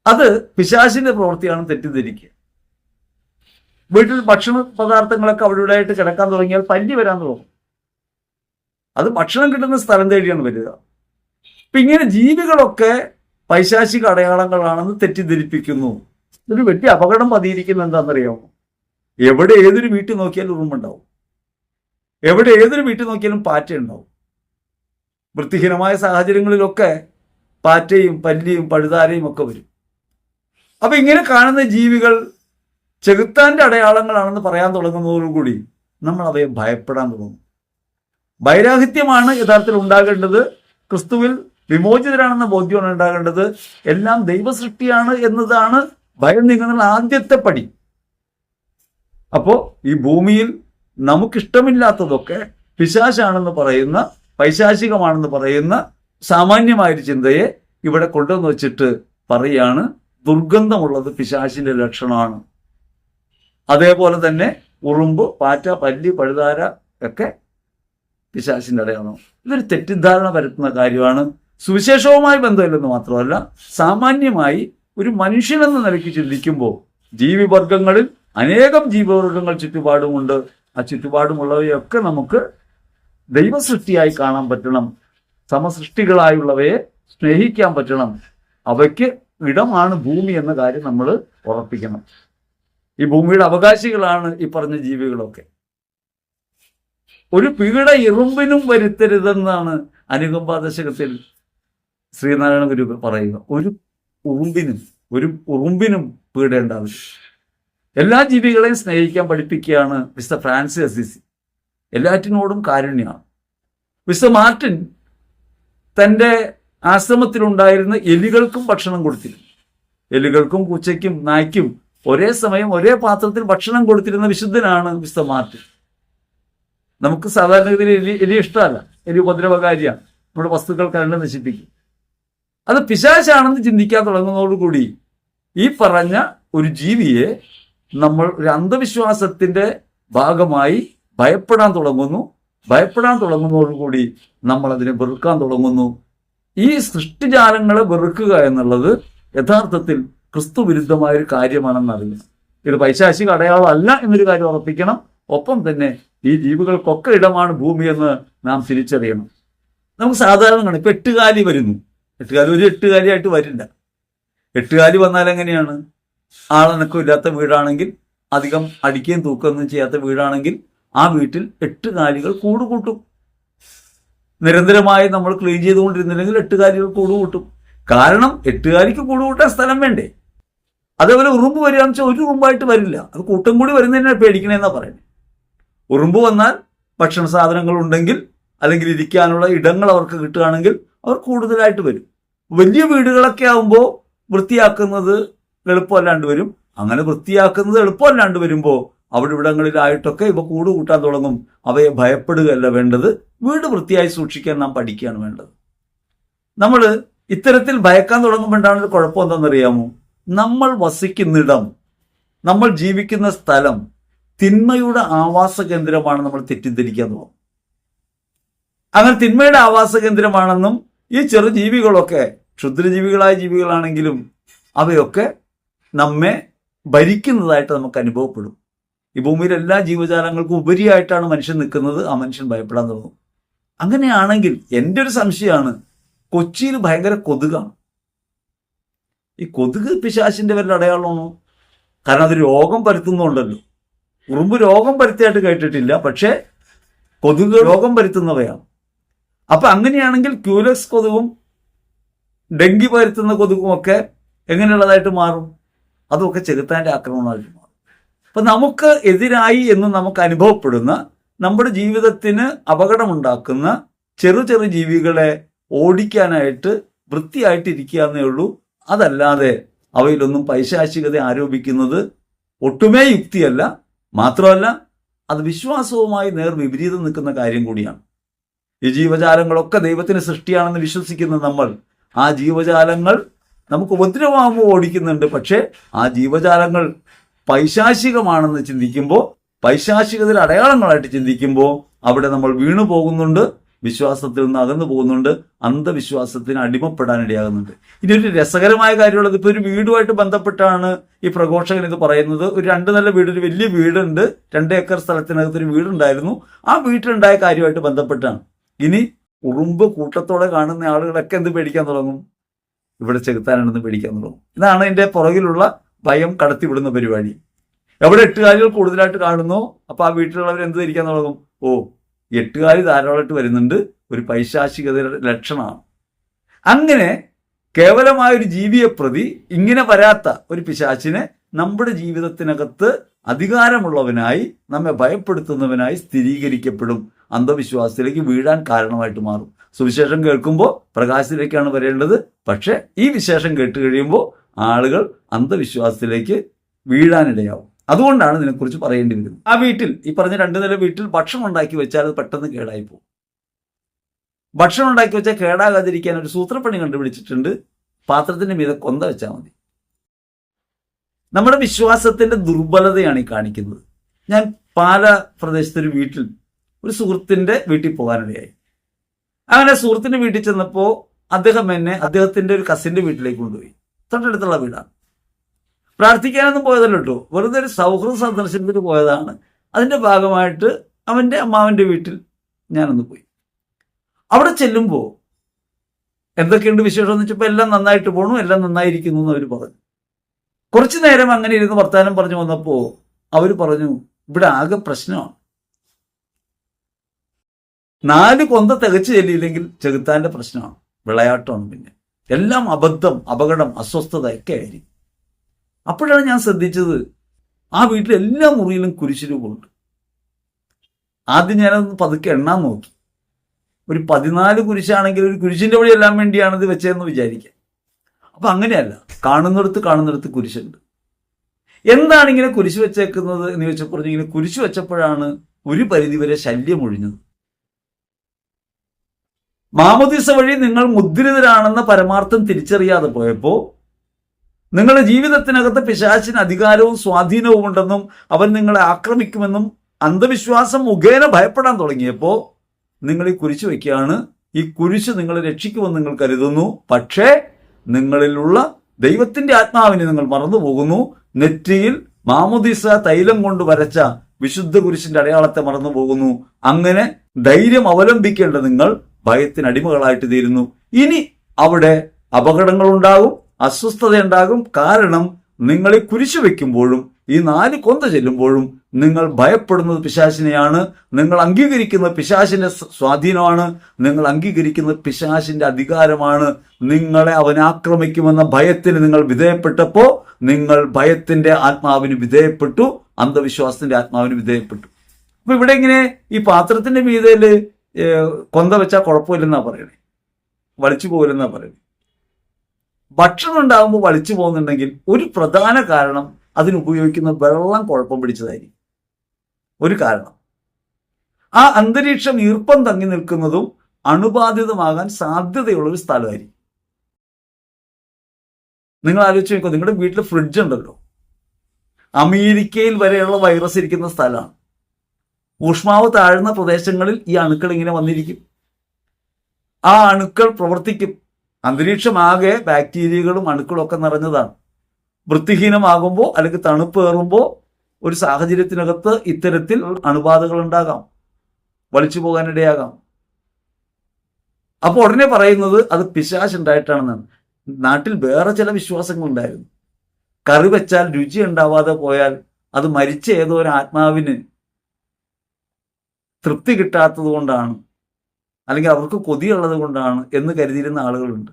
അത് പിശാചിന്റെ പ്രവൃത്തിയാണ് തെറ്റിദ്ധരിക്കുക. വീട്ടിൽ ഭക്ഷണ പദാർത്ഥങ്ങളൊക്കെ അവിടെയായിട്ട് കിടക്കാൻ തുടങ്ങിയാൽ പല്ലി വരാൻ തുടങ്ങും. അത് ഭക്ഷണം കിട്ടുന്ന സ്ഥലം തേടിയാണ് വരിക. അപ്പൊ ഇങ്ങനെ ജീവികളൊക്കെ പൈശാചിക അടയാളങ്ങളാണെന്ന് തെറ്റിദ്ധരിപ്പിക്കുന്നു. ഇതൊരു വലിയ അപകടം പതിയിരിക്കുന്നത് എന്താണെന്നറിയാമോ? എവിടെ ഏതൊരു വീട്ടിൽ നോക്കിയാൽ ഉറുമ്പുണ്ടാവും. എവിടെ ഏതൊരു വീട്ടിൽ നോക്കിയാലും പാറ്റ ഉണ്ടാവും. വൃത്തിഹീനമായ സാഹചര്യങ്ങളിലൊക്കെ പാറ്റയും പല്ലിയും പഴുതാരയും ഒക്കെ വരും. അപ്പൊ ഇങ്ങനെ കാണുന്ന ജീവികൾ ചെകുത്താന്റെ അടയാളങ്ങളാണെന്ന് പറയാൻ തുടങ്ങുന്നതോടുകൂടി നമ്മൾ അവയെ ഭയപ്പെടാൻ തുടങ്ങും. വൈരാഗ്യമാണ് യഥാർത്ഥത്തിൽ ഉണ്ടാകേണ്ടത്. ക്രിസ്തുവിൽ വിമോചിതരാണെന്ന ബോധ്യമാണ് ഉണ്ടാകേണ്ടത്. എല്ലാം ദൈവസൃഷ്ടിയാണ് എന്നതാണ് ഭയം നീങ്ങുന്ന ആദ്യത്തെ പടി. അപ്പോ ഈ ഭൂമിയിൽ നമുക്കിഷ്ടമില്ലാത്തതൊക്കെ പിശാചാണെന്ന് പറയുന്ന, പൈശാചികമാണെന്ന് പറയുന്ന സാമാന്യമായൊരു ചിന്തയെ ഇവിടെ കൊണ്ടുവന്ന് വെച്ചിട്ട് പറയാണ് ദുർഗന്ധമുള്ളത് പിശാചിന്റെ ലക്ഷണമാണ്. അതേപോലെ തന്നെ ഉറുമ്പ്, പാറ്റ, പല്ലി, പഴുതാര ഒക്കെ പിശാചിന്റെ അടയാളം. ഇതൊരു തെറ്റിദ്ധാരണ പരത്തുന്ന കാര്യമാണ്. സുവിശേഷവുമായി ബന്ധമില്ലെന്ന് മാത്രമല്ല, സാമാന്യമായി ഒരു മനുഷ്യനെന്ന നിലയ്ക്ക് ചിന്തിക്കുമ്പോൾ ജീവിവർഗങ്ങളിൽ അനേകം ജീവിവർഗങ്ങൾ ചുറ്റുപാടുമുണ്ട്. ആ ചുറ്റുപാടുമുള്ളവയൊക്കെ നമുക്ക് ദൈവസൃഷ്ടിയായി കാണാൻ പറ്റണം. സമസൃഷ്ടികളായുള്ളവയെ സ്നേഹിക്കാൻ പറ്റണം. അവയ്ക്ക് ഇടമാണ് ഭൂമി എന്ന കാര്യം നമ്മൾ ഉറപ്പിക്കണം. ഈ ഭൂമിയുടെ അവകാശികളാണ് ഈ പറഞ്ഞ ജീവികളൊക്കെ. ഒരു പീഡ എറുമ്പിനും വരുത്തരുതെന്നാണ് അനുകമ്പാ ദശകത്തിൽ ശ്രീനാരായണ ഗുരു പറയുക. ഒരു ഉറുമ്പിനും പീഡേണ്ട ആവശ്യം. എല്ലാ ജീവികളെയും സ്നേഹിക്കാൻ പഠിപ്പിക്കുകയാണ് മിസ്റ്റർ ഫ്രാൻസിസ് അസീസി. എല്ലാറ്റിനോടും കാരുണ്യമാണ്. മിസ്റ്റർ മാർട്ടിൻ തൻ്റെ ആശ്രമത്തിലുണ്ടായിരുന്ന എലികൾക്കും ഭക്ഷണം കൊടുത്തിരുന്നു. എലികൾക്കും പൂച്ചയ്ക്കും നായ്ക്കും ഒരേ സമയം ഒരേ പാത്രത്തിൽ ഭക്ഷണം കൊടുത്തിരുന്ന വിശുദ്ധനാണ് മിസ്റ്റർ മാർട്ടിൻ. നമുക്ക് സാധാരണഗതിയിൽ എലി ഇഷ്ടമല്ല. എലി ഉപദ്രവകാരിയാണ്. നമ്മുടെ വസ്തുക്കൾ കണ്ട് നശിപ്പിക്കും. അത് പിശാചാണെന്ന് ചിന്തിക്കാൻ തുടങ്ങുന്നതോടുകൂടി ഈ പറഞ്ഞ ഒരു ജീവിയെ നമ്മൾ ഒരു അന്ധവിശ്വാസത്തിന്റെ ഭാഗമായി ഭയപ്പെടാൻ തുടങ്ങുന്നു. ഭയപ്പെടാൻ തുടങ്ങുന്നതോടുകൂടി നമ്മൾ അതിനെ വെറുക്കാൻ തുടങ്ങുന്നു. ഈ സൃഷ്ടിജാലങ്ങളെ വെറുക്കുക എന്നുള്ളത് യഥാർത്ഥത്തിൽ ക്രിസ്തു വിരുദ്ധമായൊരു കാര്യമാണെന്നറിയണം. ഇത് പൈശാചിക അടയാളമല്ല എന്നൊരു കാര്യം ഉറപ്പിക്കണം. ഒപ്പം തന്നെ ഈ ജീവികൾക്കൊക്കെ ഇടമാണ് ഭൂമി എന്ന് നാം തിരിച്ചറിയണം. നമുക്ക് സാധാരണ കാണാം, ഇപ്പൊ എട്ടുകാലി വരുന്നു. എട്ടുകാലി ഒരു എട്ടുകാലിയായിട്ട് വരില്ല. എട്ടുകാലി വന്നാൽ എങ്ങനെയാണ്? ആളനക്കം ഇല്ലാത്ത വീടാണെങ്കിൽ, അധികം അടിക്കുകയും തൂക്കുകയൊന്നും ചെയ്യാത്ത വീടാണെങ്കിൽ ആ വീട്ടിൽ എട്ടുകാലികൾ കൂടുകൂട്ടും. നിരന്തരമായി നമ്മൾ ക്ലീൻ ചെയ്തുകൊണ്ടിരുന്നില്ലെങ്കിൽ എട്ടുകാലികൾ കൂടുകൂട്ടും. കാരണം എട്ടുകാലിക്ക് കൂടുകൂട്ടാൻ സ്ഥലം വേണ്ടേ? അതേപോലെ ഉറുമ്പ് വരികയെന്ന് വെച്ചാൽ ഒരു ഉറുമ്പായിട്ട് വരില്ല. അത് കൂട്ടം കൂടി വരുന്നതിനെ പേടിക്കണേന്നാ പറയുന്നത്. ഉറുമ്പ് വന്നാൽ ഭക്ഷണ സാധനങ്ങൾ ഉണ്ടെങ്കിൽ, അല്ലെങ്കിൽ ഇരിക്കാനുള്ള ഇടങ്ങൾ അവർക്ക് കിട്ടുകയാണെങ്കിൽ അവർ കൂടുതലായിട്ട് വരും. വലിയ വീടുകളൊക്കെ ആകുമ്പോൾ വൃത്തിയാക്കുന്നത് എളുപ്പമല്ലാണ്ട് വരും. അങ്ങനെ വൃത്തിയാക്കുന്നത് എളുപ്പമല്ലാണ്ട് വരുമ്പോൾ അവിടെ ഇവിടങ്ങളിലായിട്ടൊക്കെ ഇവ കൂട് കൂട്ടാൻ തുടങ്ങും. അവയെ ഭയപ്പെടുകയല്ല വേണ്ടത്. വീട് വൃത്തിയായി സൂക്ഷിക്കാൻ നാം പഠിക്കുകയാണ് വേണ്ടത്. നമ്മൾ ഇത്തരത്തിൽ ഭയക്കാൻ തുടങ്ങുമ്പോഴാണ് ഒരു കുഴപ്പം എന്താണെന്നറിയാമോ? നമ്മൾ വസിക്കുന്നിടം, നമ്മൾ ജീവിക്കുന്ന സ്ഥലം തിന്മയുടെ ആവാസ കേന്ദ്രമാണ് നമ്മൾ തെറ്റിദ്ധരിക്കാൻ തുടങ്ങും. അങ്ങനെ തിന്മയുടെ ആവാസ കേന്ദ്രമാണെന്നും ഈ ചെറു ജീവികളൊക്കെ ക്ഷുദ്രജീവികളായ ജീവികളാണെങ്കിലും അവയൊക്കെ നമ്മെ ഭരിക്കുന്നതായിട്ട് നമുക്ക് അനുഭവപ്പെടും. ഈ ഭൂമിയിലെ എല്ലാ ജീവജാലങ്ങൾക്കും ഉപരിയായിട്ടാണ് മനുഷ്യൻ നിൽക്കുന്നത്. ആ മനുഷ്യൻ ഭയപ്പെടാൻ തുടങ്ങും. അങ്ങനെയാണെങ്കിൽ എൻ്റെ ഒരു സംശയമാണ്, കൊച്ചിയിൽ ഭയങ്കര കൊതുകാണ്. ഈ കൊതുക് പിശാചിന്റെ വല്ല അടയാളമാണോ? കാരണം അത് രോഗം പരത്തുന്നുണ്ടല്ലോ. ഉറുമ്പ് രോഗം പരത്തിയായിട്ട് കേട്ടിട്ടില്ല, പക്ഷേ കൊതുക് രോഗം പരത്തുന്നവയാണ്. അപ്പൊ അങ്ങനെയാണെങ്കിൽ ക്യൂലക്സ് കൊതുകും ഡെങ്കി പരത്തുന്ന കൊതുകുമൊക്കെ എങ്ങനെയുള്ളതായിട്ട് മാറും? അതുമൊക്കെ ചെകുത്താന്റെ ആക്രമണമായിട്ട് മാറും. അപ്പൊ നമുക്ക് എതിരായി എന്ന് നമുക്ക് അനുഭവപ്പെടുന്ന, നമ്മുടെ ജീവിതത്തിന് അപകടമുണ്ടാക്കുന്ന ചെറു ചെറു ജീവികളെ ഓടിക്കാനായിട്ട് വൃത്തിയായിട്ട് ഇരിക്കാന്നേ ഉള്ളൂ. അതല്ലാതെ അവയിലൊന്നും പൈശാചികത ആരോപിക്കുന്നത് ഒട്ടുമേ യുക്തിയല്ല. മാത്രമല്ല അത് വിശ്വാസവുമായി വിപരീതം നിൽക്കുന്ന കാര്യം കൂടിയാണ്. ഈ ജീവജാലങ്ങളൊക്കെ ദൈവത്തിന് സൃഷ്ടിയാണെന്ന് വിശ്വസിക്കുന്ന നമ്മൾ ആ ജീവജാലങ്ങൾ നമുക്ക് ഉപദ്രവമാകുമ്പോൾ ഓടിക്കുന്നുണ്ട്. പക്ഷേ ആ ജീവജാലങ്ങൾ പൈശാചികമാണെന്ന് ചിന്തിക്കുമ്പോൾ, പൈശാചികതയുടെ അടയാളങ്ങളായിട്ട് ചിന്തിക്കുമ്പോൾ അവിടെ നമ്മൾ വീണു പോകുന്നുണ്ട്. വിശ്വാസത്തിൽ നിന്ന് അകന്നു പോകുന്നുണ്ട്. അന്ധവിശ്വാസത്തിന് അടിമപ്പെടാനിടയാകുന്നുണ്ട്. ഇനി ഒരു രസകരമായ കാര്യമുള്ളത്, ഇപ്പൊ ഒരു വീടുമായിട്ട് ബന്ധപ്പെട്ടാണ് ഈ പ്രഘോഷകൻ ഇത് പറയുന്നത്. ഒരു 2 നില വീട്, ഒരു വലിയ വീടുണ്ട്, 2 ഏക്കർ സ്ഥലത്തിനകത്ത് ഒരു വീടുണ്ടായിരുന്നു. ആ വീട്ടിലുണ്ടായ കാര്യമായിട്ട് ബന്ധപ്പെട്ടാണ്. ഇനി ഉറുമ്പ് കൂട്ടത്തോടെ കാണുന്ന ആളുകളൊക്കെ എന്ത് പേടിക്കാൻ തുടങ്ങും? ഇവിടെ ചെകുത്താനാണെന്ന് പേടിക്കാൻ തുടങ്ങും. ഇതാണ് ഇതിന്റെ പുറകിലുള്ള ഭയം കടത്തിവിടുന്ന പരിപാടി. എവിടെ എട്ടുകാലികൾ കൂടുതലായിട്ട് കാണുന്നു, അപ്പൊ ആ വീട്ടിലുള്ളവർ എന്ത് ധരിക്കാൻ തുടങ്ങും? ഓ, എട്ടുകാലി ധാരാളമായിട്ട് വരുന്നുണ്ട്. ഒരു പൈശാചികതയുടെ ലക്ഷണമാണ്. അങ്ങനെ കേവലമായൊരു ജീവിയെ പ്രതി ഇങ്ങനെ വരാത്ത ഒരു പിശാചിനെ നമ്മുടെ ജീവിതത്തിനകത്ത് അധികാരമുള്ളവനായി നമ്മെ ഭയപ്പെടുത്തുന്നവനായി സ്ഥിരീകരിക്കപ്പെടും. അന്ധവിശ്വാസത്തിലേക്ക് വീഴാൻ കാരണമായിട്ട് മാറും. സുവിശേഷം കേൾക്കുമ്പോൾ പ്രകാശത്തിലേക്കാണ് വരേണ്ടത്. പക്ഷെ ഈ വിശേഷം കേട്ട് കഴിയുമ്പോൾ ആളുകൾ അന്ധവിശ്വാസത്തിലേക്ക് വീഴാനിടയാവും. അതുകൊണ്ടാണ് ഇതിനെക്കുറിച്ച് പറയേണ്ടി വരുന്നത്. ആ വീട്ടിൽ, ഈ പറഞ്ഞ 2 നില വീട്ടിൽ ഭക്ഷണം ഉണ്ടാക്കി വെച്ചാൽ അത് പെട്ടെന്ന് കേടായി പോകും. ഭക്ഷണം ഉണ്ടാക്കി വെച്ചാൽ കേടാകാതിരിക്കാൻ ഒരു സൂത്രപ്പണി കണ്ടുപിടിച്ചിട്ടുണ്ട്. പാത്രത്തിന്റെ മീതെ കൊന്ത വെച്ചാൽ മതി. നമ്മുടെ വിശ്വാസത്തിന്റെ ദുർബലതയാണ് ഈ കാണിക്കുന്നത്. ഞാൻ പാല പ്രദേശത്തൊരു വീട്ടിൽ ഒരു സുഹൃത്തിന്റെ വീട്ടിൽ പോകാനിടയായി. അങ്ങനെ സുഹൃത്തിന്റെ വീട്ടിൽ ചെന്നപ്പോൾ അദ്ദേഹം എന്നെ അദ്ദേഹത്തിന്റെ ഒരു കസിന്റെ വീട്ടിലേക്ക് കൊണ്ടുപോയി. തൊട്ടടുത്തുള്ള വീടാണ്. പ്രാർത്ഥിക്കാനൊന്നും പോയതല്ലോ കേട്ടോ, വെറുതെ ഒരു സൗഹൃദ സന്ദർശനത്തിന് പോയതാണ്. അതിന്റെ ഭാഗമായിട്ട് അവന്റെ അമ്മാവന്റെ വീട്ടിൽ ഞാനൊന്ന് പോയി. അവിടെ ചെല്ലുമ്പോൾ എന്തൊക്കെയുണ്ട് വിശേഷം എന്ന് വെച്ചപ്പോൾ എല്ലാം നന്നായിട്ട് പോണു, എല്ലാം നന്നായിരിക്കുന്നു എന്ന് അവർ പറഞ്ഞു. കുറച്ചു നേരം അങ്ങനെ ഇരുന്ന് വർത്താനം പറഞ്ഞു വന്നപ്പോൾ അവർ പറഞ്ഞു, ഇവിടെ ആകെ പ്രശ്നമാണ്. 4 കൊന്ത തികച്ചു ചെല്ലിയില്ലെങ്കിൽ ചെകുത്താന്റെ പ്രശ്നമാണ്, വിളയാട്ടമാണ്. പിന്നെ എല്ലാം അബദ്ധം, അപകടം, അസ്വസ്ഥത ഒക്കെ ആയിരിക്കും. അപ്പോഴാണ് ഞാൻ ശ്രദ്ധിച്ചത്, ആ വീട്ടിൽ എല്ലാ മുറിയിലും കുരിശുരൂപമുണ്ട്. ആദ്യം ഞാനതൊന്ന് പതുക്കെ എണ്ണാൻ നോക്കി. ഒരു 14 കുരിശാണെങ്കിൽ ഒരു കുരിശിന്റെ വഴി എല്ലാം വേണ്ടിയാണിത് വെച്ചതെന്ന് വിചാരിക്കാം. അപ്പൊ അങ്ങനെയല്ല, കാണുന്നിടത്ത് കുരിശുണ്ട്. എന്താണ് ഇങ്ങനെ കുരിശ് വെച്ചേക്കുന്നത് എന്ന് ചോദിച്ചപ്പോൾ ഇങ്ങനെ കുരിശ് വെച്ചപ്പോഴാണ് ഒരു പരിധിവരെ ശല്യം ഒഴിഞ്ഞത്. മാമോദീസ വഴി നിങ്ങൾ മുദ്രിതരാണെന്ന പരമാർത്ഥം തിരിച്ചറിയാതെ പോയപ്പോ നിങ്ങളുടെ ജീവിതത്തിനകത്ത് പിശാചിന് അധികാരവും സ്വാധീനവും ഉണ്ടെന്നും അവൻ നിങ്ങളെ ആക്രമിക്കുമെന്നും അന്ധവിശ്വാസം മുഖേന ഭയപ്പെടാൻ തുടങ്ങിയപ്പോ നിങ്ങൾ ഈ കുരിശ് വയ്ക്കുകയാണ്. ഈ കുരിശ് നിങ്ങളെ രക്ഷിക്കുമെന്ന് നിങ്ങൾ കരുതുന്നു. പക്ഷേ നിങ്ങളിലുള്ള ദൈവത്തിന്റെ ആത്മാവിനെ നിങ്ങൾ മറന്നു പോകുന്നു. നെറ്റിയിൽ മാമോദീസ തൈലം കൊണ്ട് വരച്ച വിശുദ്ധ കുരിശിന്റെ അടയാളത്തെ മറന്നു പോകുന്നു. അങ്ങനെ ധൈര്യം അവലംബിക്കേണ്ട നിങ്ങൾ ഭയത്തിന് അടിമകളായിട്ട് തീരുന്നു. ഇനി അവിടെ അപകടങ്ങളുണ്ടാകും, അസ്വസ്ഥതയുണ്ടാകും. കാരണം നിങ്ങൾ ഈ കുരിശ് വെക്കുമ്പോഴും ഈ 4 കൊന്ത ചെല്ലുമ്പോഴും നിങ്ങൾ ഭയപ്പെടുന്നത് പിശാചിനെയാണ്. നിങ്ങൾ അംഗീകരിക്കുന്ന പിശാചിന്റെ സ്വാധീനമാണ്. നിങ്ങൾ അംഗീകരിക്കുന്ന പിശാചിന്റെ അധികാരമാണ്. നിങ്ങളെ അവൻ ആക്രമിക്കുമെന്ന ഭയത്തിന് നിങ്ങൾ വിധേയപ്പെട്ടപ്പോ നിങ്ങൾ ഭയത്തിന്റെ ആത്മാവിന് വിധേയപ്പെട്ടു, അന്ധവിശ്വാസത്തിന്റെ ആത്മാവിന് വിധേയപ്പെട്ടു. അപ്പൊ ഇവിടെ ഇങ്ങനെ ഈ പാത്രത്തിന്റെ മീതയില് കൊന്ത വെച്ചാൽ കുഴപ്പമില്ലെന്നാ പറയണേ, വലിച്ചു പോകില്ലെന്നാ പറയണേ. ഭക്ഷണം ഉണ്ടാകുമ്പോൾ വലിച്ചു പോകുന്നുണ്ടെങ്കിൽ ഒരു പ്രധാന കാരണം അതിനുപയോഗിക്കുന്ന വെള്ളം കുഴപ്പം പിടിച്ചതായിരിക്കും. ഒരു കാരണം ആ അന്തരീക്ഷം ഈർപ്പം തങ്ങി നിൽക്കുന്നതും അണുബാധിതമാകാൻ സാധ്യതയുള്ള ഒരു സ്ഥലമായിരിക്കും. നിങ്ങൾ ആലോചിച്ച് നോക്കൂ, നിങ്ങളുടെ വീട്ടിൽ ഫ്രിഡ്ജ് ഉണ്ടല്ലോ, അമേരിക്കയിൽ വരെയുള്ള വൈറസ് ഇരിക്കുന്ന സ്ഥലമാണ്. ഊഷ്മാവ് താഴ്ന്ന പ്രദേശങ്ങളിൽ ഈ അണുക്കൾ ഇങ്ങനെ വന്നിരിക്കും. ആ അണുക്കൾ പ്രവർത്തിക്കും. അന്തരീക്ഷമാകെ ബാക്ടീരിയകളും അണുക്കളും ഒക്കെ നിറഞ്ഞതാണ്. വൃത്തിഹീനമാകുമ്പോൾ അല്ലെങ്കിൽ തണുപ്പ് കയറുമ്പോൾ ഒരു സാഹചര്യത്തിനകത്ത് ഇത്തരത്തിൽ അണുബാധകൾ ഉണ്ടാകാം, വലിച്ചു പോകാനിടയാകാം. അപ്പോൾ ഉടനെ പറയുന്നത് അത് പിശാച് ഉണ്ടായിട്ടാണെന്നാണ്. നാട്ടിൽ വേറെ ചില വിശ്വാസങ്ങൾ ഉണ്ടായിരുന്നു. കറി വെച്ചാൽ രുചി ഉണ്ടാവാതെ പോയാൽ അത് മരിച്ച ഏതോ ഒരു ആത്മാവിന് തൃപ്തി കിട്ടാത്തത് കൊണ്ടാണ്, അല്ലെങ്കിൽ അവർക്ക് കൊതിയുള്ളത് കൊണ്ടാണ് എന്ന് കരുതിയിരുന്ന ആളുകളുണ്ട്.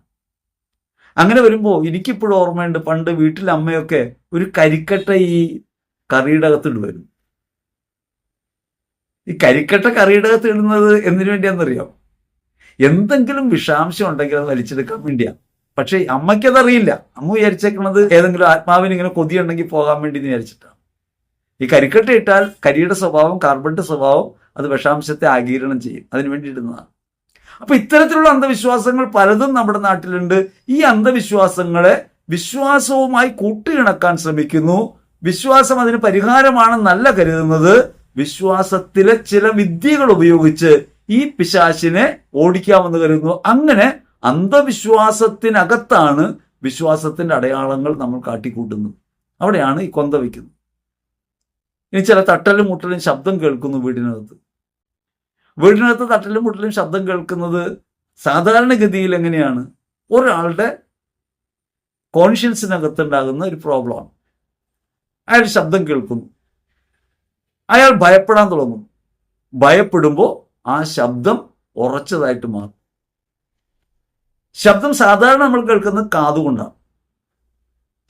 അങ്ങനെ വരുമ്പോൾ എനിക്കിപ്പോഴും ഓർമ്മയുണ്ട്, പണ്ട് വീട്ടിൽ അമ്മയൊക്കെ ഒരു കരിക്കട്ട ഈ കറിയുടെ അകത്ത് ഇടുമായിരുന്നു. ഈ കരിക്കട്ട കറിയുടെ അകത്ത് ഇടുന്നത് എന്തിനു വേണ്ടിയാണെന്നറിയാം? എന്തെങ്കിലും വിഷാംശം ഉണ്ടെങ്കിൽ അത് വലിച്ചെടുക്കാൻ വേണ്ടിയാണ്. പക്ഷെ അമ്മയ്ക്കതറിയില്ല. അമ്മ വിചാരിച്ചേക്കുന്നത് ഏതെങ്കിലും ആത്മാവിന് ഇങ്ങനെ കൊതിയുണ്ടെങ്കിൽ പോകാൻ വേണ്ടി വിചാരിച്ചിട്ടാണ്. ഈ കരിക്കട്ട ഇട്ടാൽ കരിയുടെ സ്വഭാവം, കാർബണിന്റെ സ്വഭാവം അത് വിഷാംശത്തെ ആഗിരണം ചെയ്യും. അതിനു വേണ്ടി ഇടുന്നതാണ്. അപ്പൊ ഇത്തരത്തിലുള്ള അന്ധവിശ്വാസങ്ങൾ പലതും നമ്മുടെ നാട്ടിലുണ്ട്. ഈ അന്ധവിശ്വാസങ്ങളെ വിശ്വാസവുമായി കൂട്ടിയിണക്കാൻ ശ്രമിക്കുന്നു. വിശ്വാസം അതിന് പരിഹാരമാണെന്നല്ല കരുതുന്നത്. വിശ്വാസത്തിലെ ചില വിദ്യകൾ ഉപയോഗിച്ച് ഈ പിശാചിനെ ഓടിക്കാമെന്ന് കരുതുന്നു. അങ്ങനെ അന്ധവിശ്വാസത്തിനകത്താണ് വിശ്വാസത്തിന്റെ അടയാളങ്ങൾ നമ്മൾ കാട്ടിക്കൂട്ടുന്നത്. അവിടെയാണ് ഈ കൊന്ത വയ്ക്കുന്നത്. ഇനി ചില തട്ടലും മുട്ടലും ശബ്ദം കേൾക്കുന്നു വീടിനകത്ത്. വീടിനകത്ത് തട്ടലും മുട്ടലും ശബ്ദം കേൾക്കുന്നത് സാധാരണഗതിയിൽ എങ്ങനെയാണ്? ഒരാളുടെ കോൺഷ്യൻസിനകത്തുണ്ടാകുന്ന ഒരു പ്രോബ്ലമാണ്. അയാൾ ശബ്ദം കേൾക്കുന്നു, അയാൾ ഭയപ്പെടാൻ തുടങ്ങും. ഭയപ്പെടുമ്പോൾ ആ ശബ്ദം ഉറച്ചതായിട്ട് മാറും. ശബ്ദം സാധാരണ നമ്മൾ കേൾക്കുന്നത് കാതുകൊണ്ടാണ്.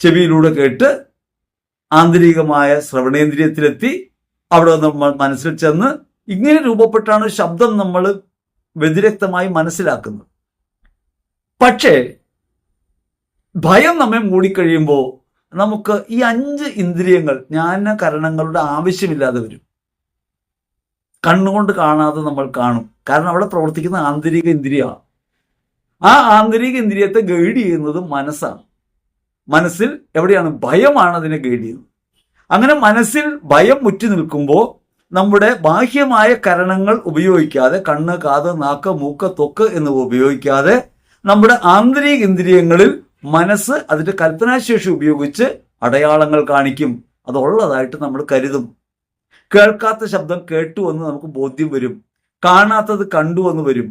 ചെവിയിലൂടെ കേട്ട് ആന്തരികമായ ശ്രവണേന്ദ്രിയത്തിലെത്തി അവിടെ നമ്മൾ മനസ്സിൽ ചെന്ന് ഇങ്ങനെ രൂപപ്പെട്ടാണ് ശബ്ദം നമ്മൾ വ്യതിരക്തമായി മനസ്സിലാക്കുന്നത്. പക്ഷേ ഭയം നമ്മെ മൂടിക്കഴിയുമ്പോൾ നമുക്ക് ഈ 5 ഇന്ദ്രിയങ്ങൾ, ജ്ഞാനകരണങ്ങളുടെ ആവശ്യമില്ലാതെ വരും. കണ്ണുകൊണ്ട് കാണാതെ നമ്മൾ കാണും. കാരണം അവിടെ പ്രവർത്തിക്കുന്ന ആന്തരിക ഇന്ദ്രിയമാണ്. ആ ആന്തരിക ഇന്ദ്രിയത്തെ ഗൈഡ് ചെയ്യുന്നത് മനസ്സാണ്. മനസ്സിൽ എവിടെയാണ്? ഭയമാണ് അതിനെ ഗൈഡ് ചെയ്യുന്നത്. അങ്ങനെ മനസ്സിൽ ഭയം മുറ്റി നിൽക്കുമ്പോൾ നമ്മുടെ ബാഹ്യമായ കരണങ്ങൾ ഉപയോഗിക്കാതെ, കണ്ണ്, കാത്, നാക്ക്, മൂക്ക്, ത്വക്ക് എന്നിവ ഉപയോഗിക്കാതെ നമ്മുടെ ആന്തരിക ഇന്ദ്രിയങ്ങളിൽ മനസ്സ് അതിന്റെ കൽപ്പനാശേഷി ഉപയോഗിച്ച് അടയാളങ്ങൾ കാണിക്കും. അതുള്ളതായിട്ട് നമ്മൾ കരുതും. കേൾക്കാത്ത ശബ്ദം കേട്ടു എന്ന് നമുക്ക് ബോധ്യം വരും. കാണാത്തത് കണ്ടു എന്ന് വരും.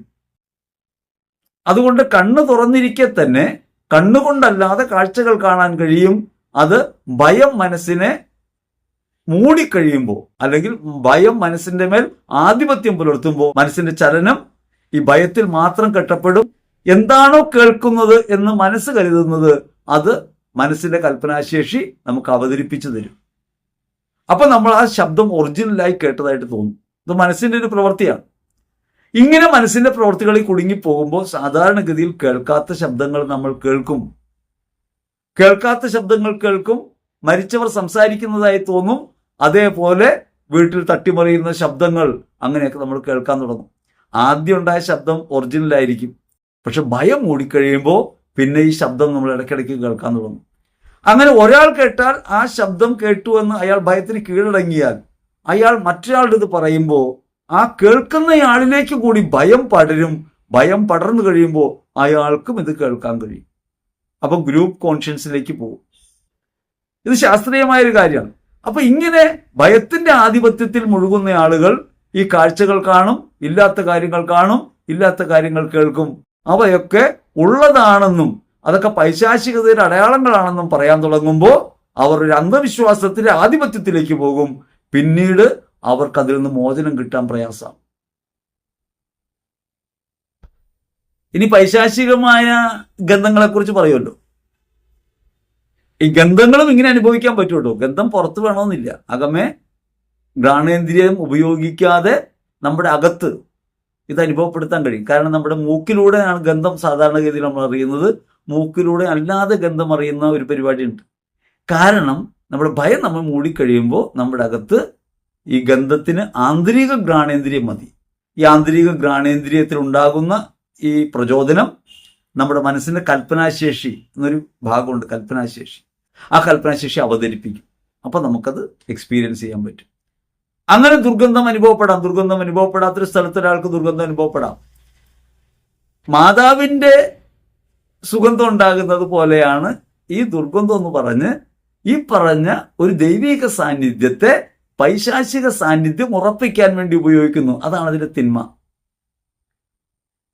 അതുകൊണ്ട് കണ്ണ് തുറന്നിരിക്കെ തന്നെ കണ്ണുകൊണ്ടല്ലാതെ കാഴ്ചകൾ കാണാൻ കഴിയും. അത് ഭയം മനസ്സിനെ മൂടിക്കഴിയുമ്പോൾ, അല്ലെങ്കിൽ ഭയം മനസ്സിന്റെ മേൽ ആധിപത്യം പുലർത്തുമ്പോൾ മനസ്സിന്റെ ചലനം ഈ ഭയത്തിൽ മാത്രം കെട്ടപ്പെടും. എന്താണോ കേൾക്കുന്നത് എന്ന് മനസ്സ് കരുതുന്നത് അത് മനസ്സിന്റെ കൽപ്പനാശേഷി നമുക്ക് അവതരിപ്പിച്ചു തരും. അപ്പൊ നമ്മൾ ആ ശബ്ദം ഒറിജിനലായി കേട്ടതായിട്ട് തോന്നും. ഇത് മനസ്സിന്റെ ഒരു പ്രവൃത്തിയാണ്. ഇങ്ങനെ മനസ്സിന്റെ പ്രവൃത്തികളിൽ കുടുങ്ങിപ്പോകുമ്പോൾ സാധാരണഗതിയിൽ കേൾക്കാത്ത ശബ്ദങ്ങൾ നമ്മൾ കേൾക്കും. കേൾക്കാത്ത ശബ്ദങ്ങൾ കേൾക്കും. മരിച്ചവർ സംസാരിക്കുന്നതായി തോന്നും. അതേപോലെ വീട്ടിൽ തട്ടിമറിയുന്ന ശബ്ദങ്ങൾ, അങ്ങനെയൊക്കെ നമ്മൾ കേൾക്കാൻ തുടങ്ങും. ആദ്യം ഉണ്ടായ ശബ്ദം ഒറിജിനലായിരിക്കും. പക്ഷെ ഭയം മൂടിക്കഴിയുമ്പോൾ പിന്നെ ഈ ശബ്ദം നമ്മൾ ഇടയ്ക്കിടയ്ക്ക് കേൾക്കാൻ തുടങ്ങും. അങ്ങനെ ഒരാൾ കേട്ടാൽ ആ ശബ്ദം കേട്ടു എന്ന് അയാൾ ഭയത്തിന് കീഴടങ്ങിയാൽ അയാൾ മറ്റൊരാളുടെ ഇത് പറയുമ്പോൾ ആ കേൾക്കുന്നയാളിലേക്ക് കൂടി ഭയം പടരും. ഭയം പടർന്നു കഴിയുമ്പോൾ അയാൾക്കും ഇത് കേൾക്കാൻ കഴിയും. അപ്പം ഗ്രൂപ്പ് കോൺഷ്യൻസിലേക്ക് പോകും. ഇത് ശാസ്ത്രീയമായൊരു കാര്യമാണ്. അപ്പൊ ഇങ്ങനെ ഭയത്തിന്റെ ആധിപത്യത്തിൽ മുഴുകുന്ന ആളുകൾ ഈ കാഴ്ചകൾ കാണും, ഇല്ലാത്ത കാര്യങ്ങൾ കാണും, ഇല്ലാത്ത കാര്യങ്ങൾ കേൾക്കും. അവയൊക്കെ ഉള്ളതാണെന്നും അതൊക്കെ പൈശാചികതയുടെ അടയാളങ്ങളാണെന്നും പറയാൻ തുടങ്ങുമ്പോൾ അവർ ഒരു അന്ധവിശ്വാസത്തിന്റെ ആധിപത്യത്തിലേക്ക് പോകും. പിന്നീട് അവർക്ക് അതിൽ നിന്ന് മോചനം കിട്ടാൻ പ്രയാസമാണ്. ഇനി പൈശാചികമായ ഗന്ധങ്ങളെക്കുറിച്ച് പറയുമല്ലോ. ഈ ഗന്ധങ്ങളും ഇങ്ങനെ അനുഭവിക്കാൻ പറ്റുമല്ലോ. ഗന്ധം പുറത്ത് വേണമെന്നില്ല. അകമേ ഘ്രാണേന്ദ്രിയം ഉപയോഗിക്കാതെ നമ്മുടെ അകത്ത് ഇത് അനുഭവപ്പെടുത്താൻ കഴിയും. കാരണം നമ്മുടെ മൂക്കിലൂടെയാണ് ഗന്ധം സാധാരണഗതിയിൽ നമ്മൾ അറിയുന്നത്. മൂക്കിലൂടെ അല്ലാതെ ഗന്ധം അറിയുന്ന ഒരു പരിപാടിയുണ്ട്. കാരണം നമ്മുടെ ഭയം നമ്മൾ മൂടിക്കഴിയുമ്പോൾ നമ്മുടെ അകത്ത് ഈ ഗന്ധത്തിന് ആന്തരിക ഘ്രാണേന്ദ്രിയം മതി. ഈ ആന്തരിക ഘ്രാണേന്ദ്രിയത്തിൽ ഉണ്ടാകുന്ന ഈ പ്രചോദനം നമ്മുടെ മനസ്സിന്റെ കൽപ്പനാശേഷി എന്നൊരു ഭാഗമുണ്ട്, കൽപ്പനാശേഷി. ആ കൽപ്പനാശേഷി അവതരിപ്പിക്കും. അപ്പൊ നമുക്കത് എക്സ്പീരിയൻസ് ചെയ്യാൻ പറ്റും. അങ്ങനെ ദുർഗന്ധം അനുഭവപ്പെടാം. ദുർഗന്ധം അനുഭവപ്പെടാത്തൊരു സ്ഥലത്ത് ഒരാൾക്ക് ദുർഗന്ധം അനുഭവപ്പെടാം. മാതാവിന്റെ സുഗന്ധം ഉണ്ടാകുന്നത് പോലെയാണ് ഈ ദുർഗന്ധം എന്ന് പറഞ്ഞ് ഈ പറഞ്ഞ ഒരു ദൈവിക സാന്നിധ്യത്തെ പൈശാചിക സാന്നിധ്യം ഉറപ്പിക്കാൻ വേണ്ടി ഉപയോഗിക്കുന്നു. അതാണ് അതിന്റെ തിന്മ.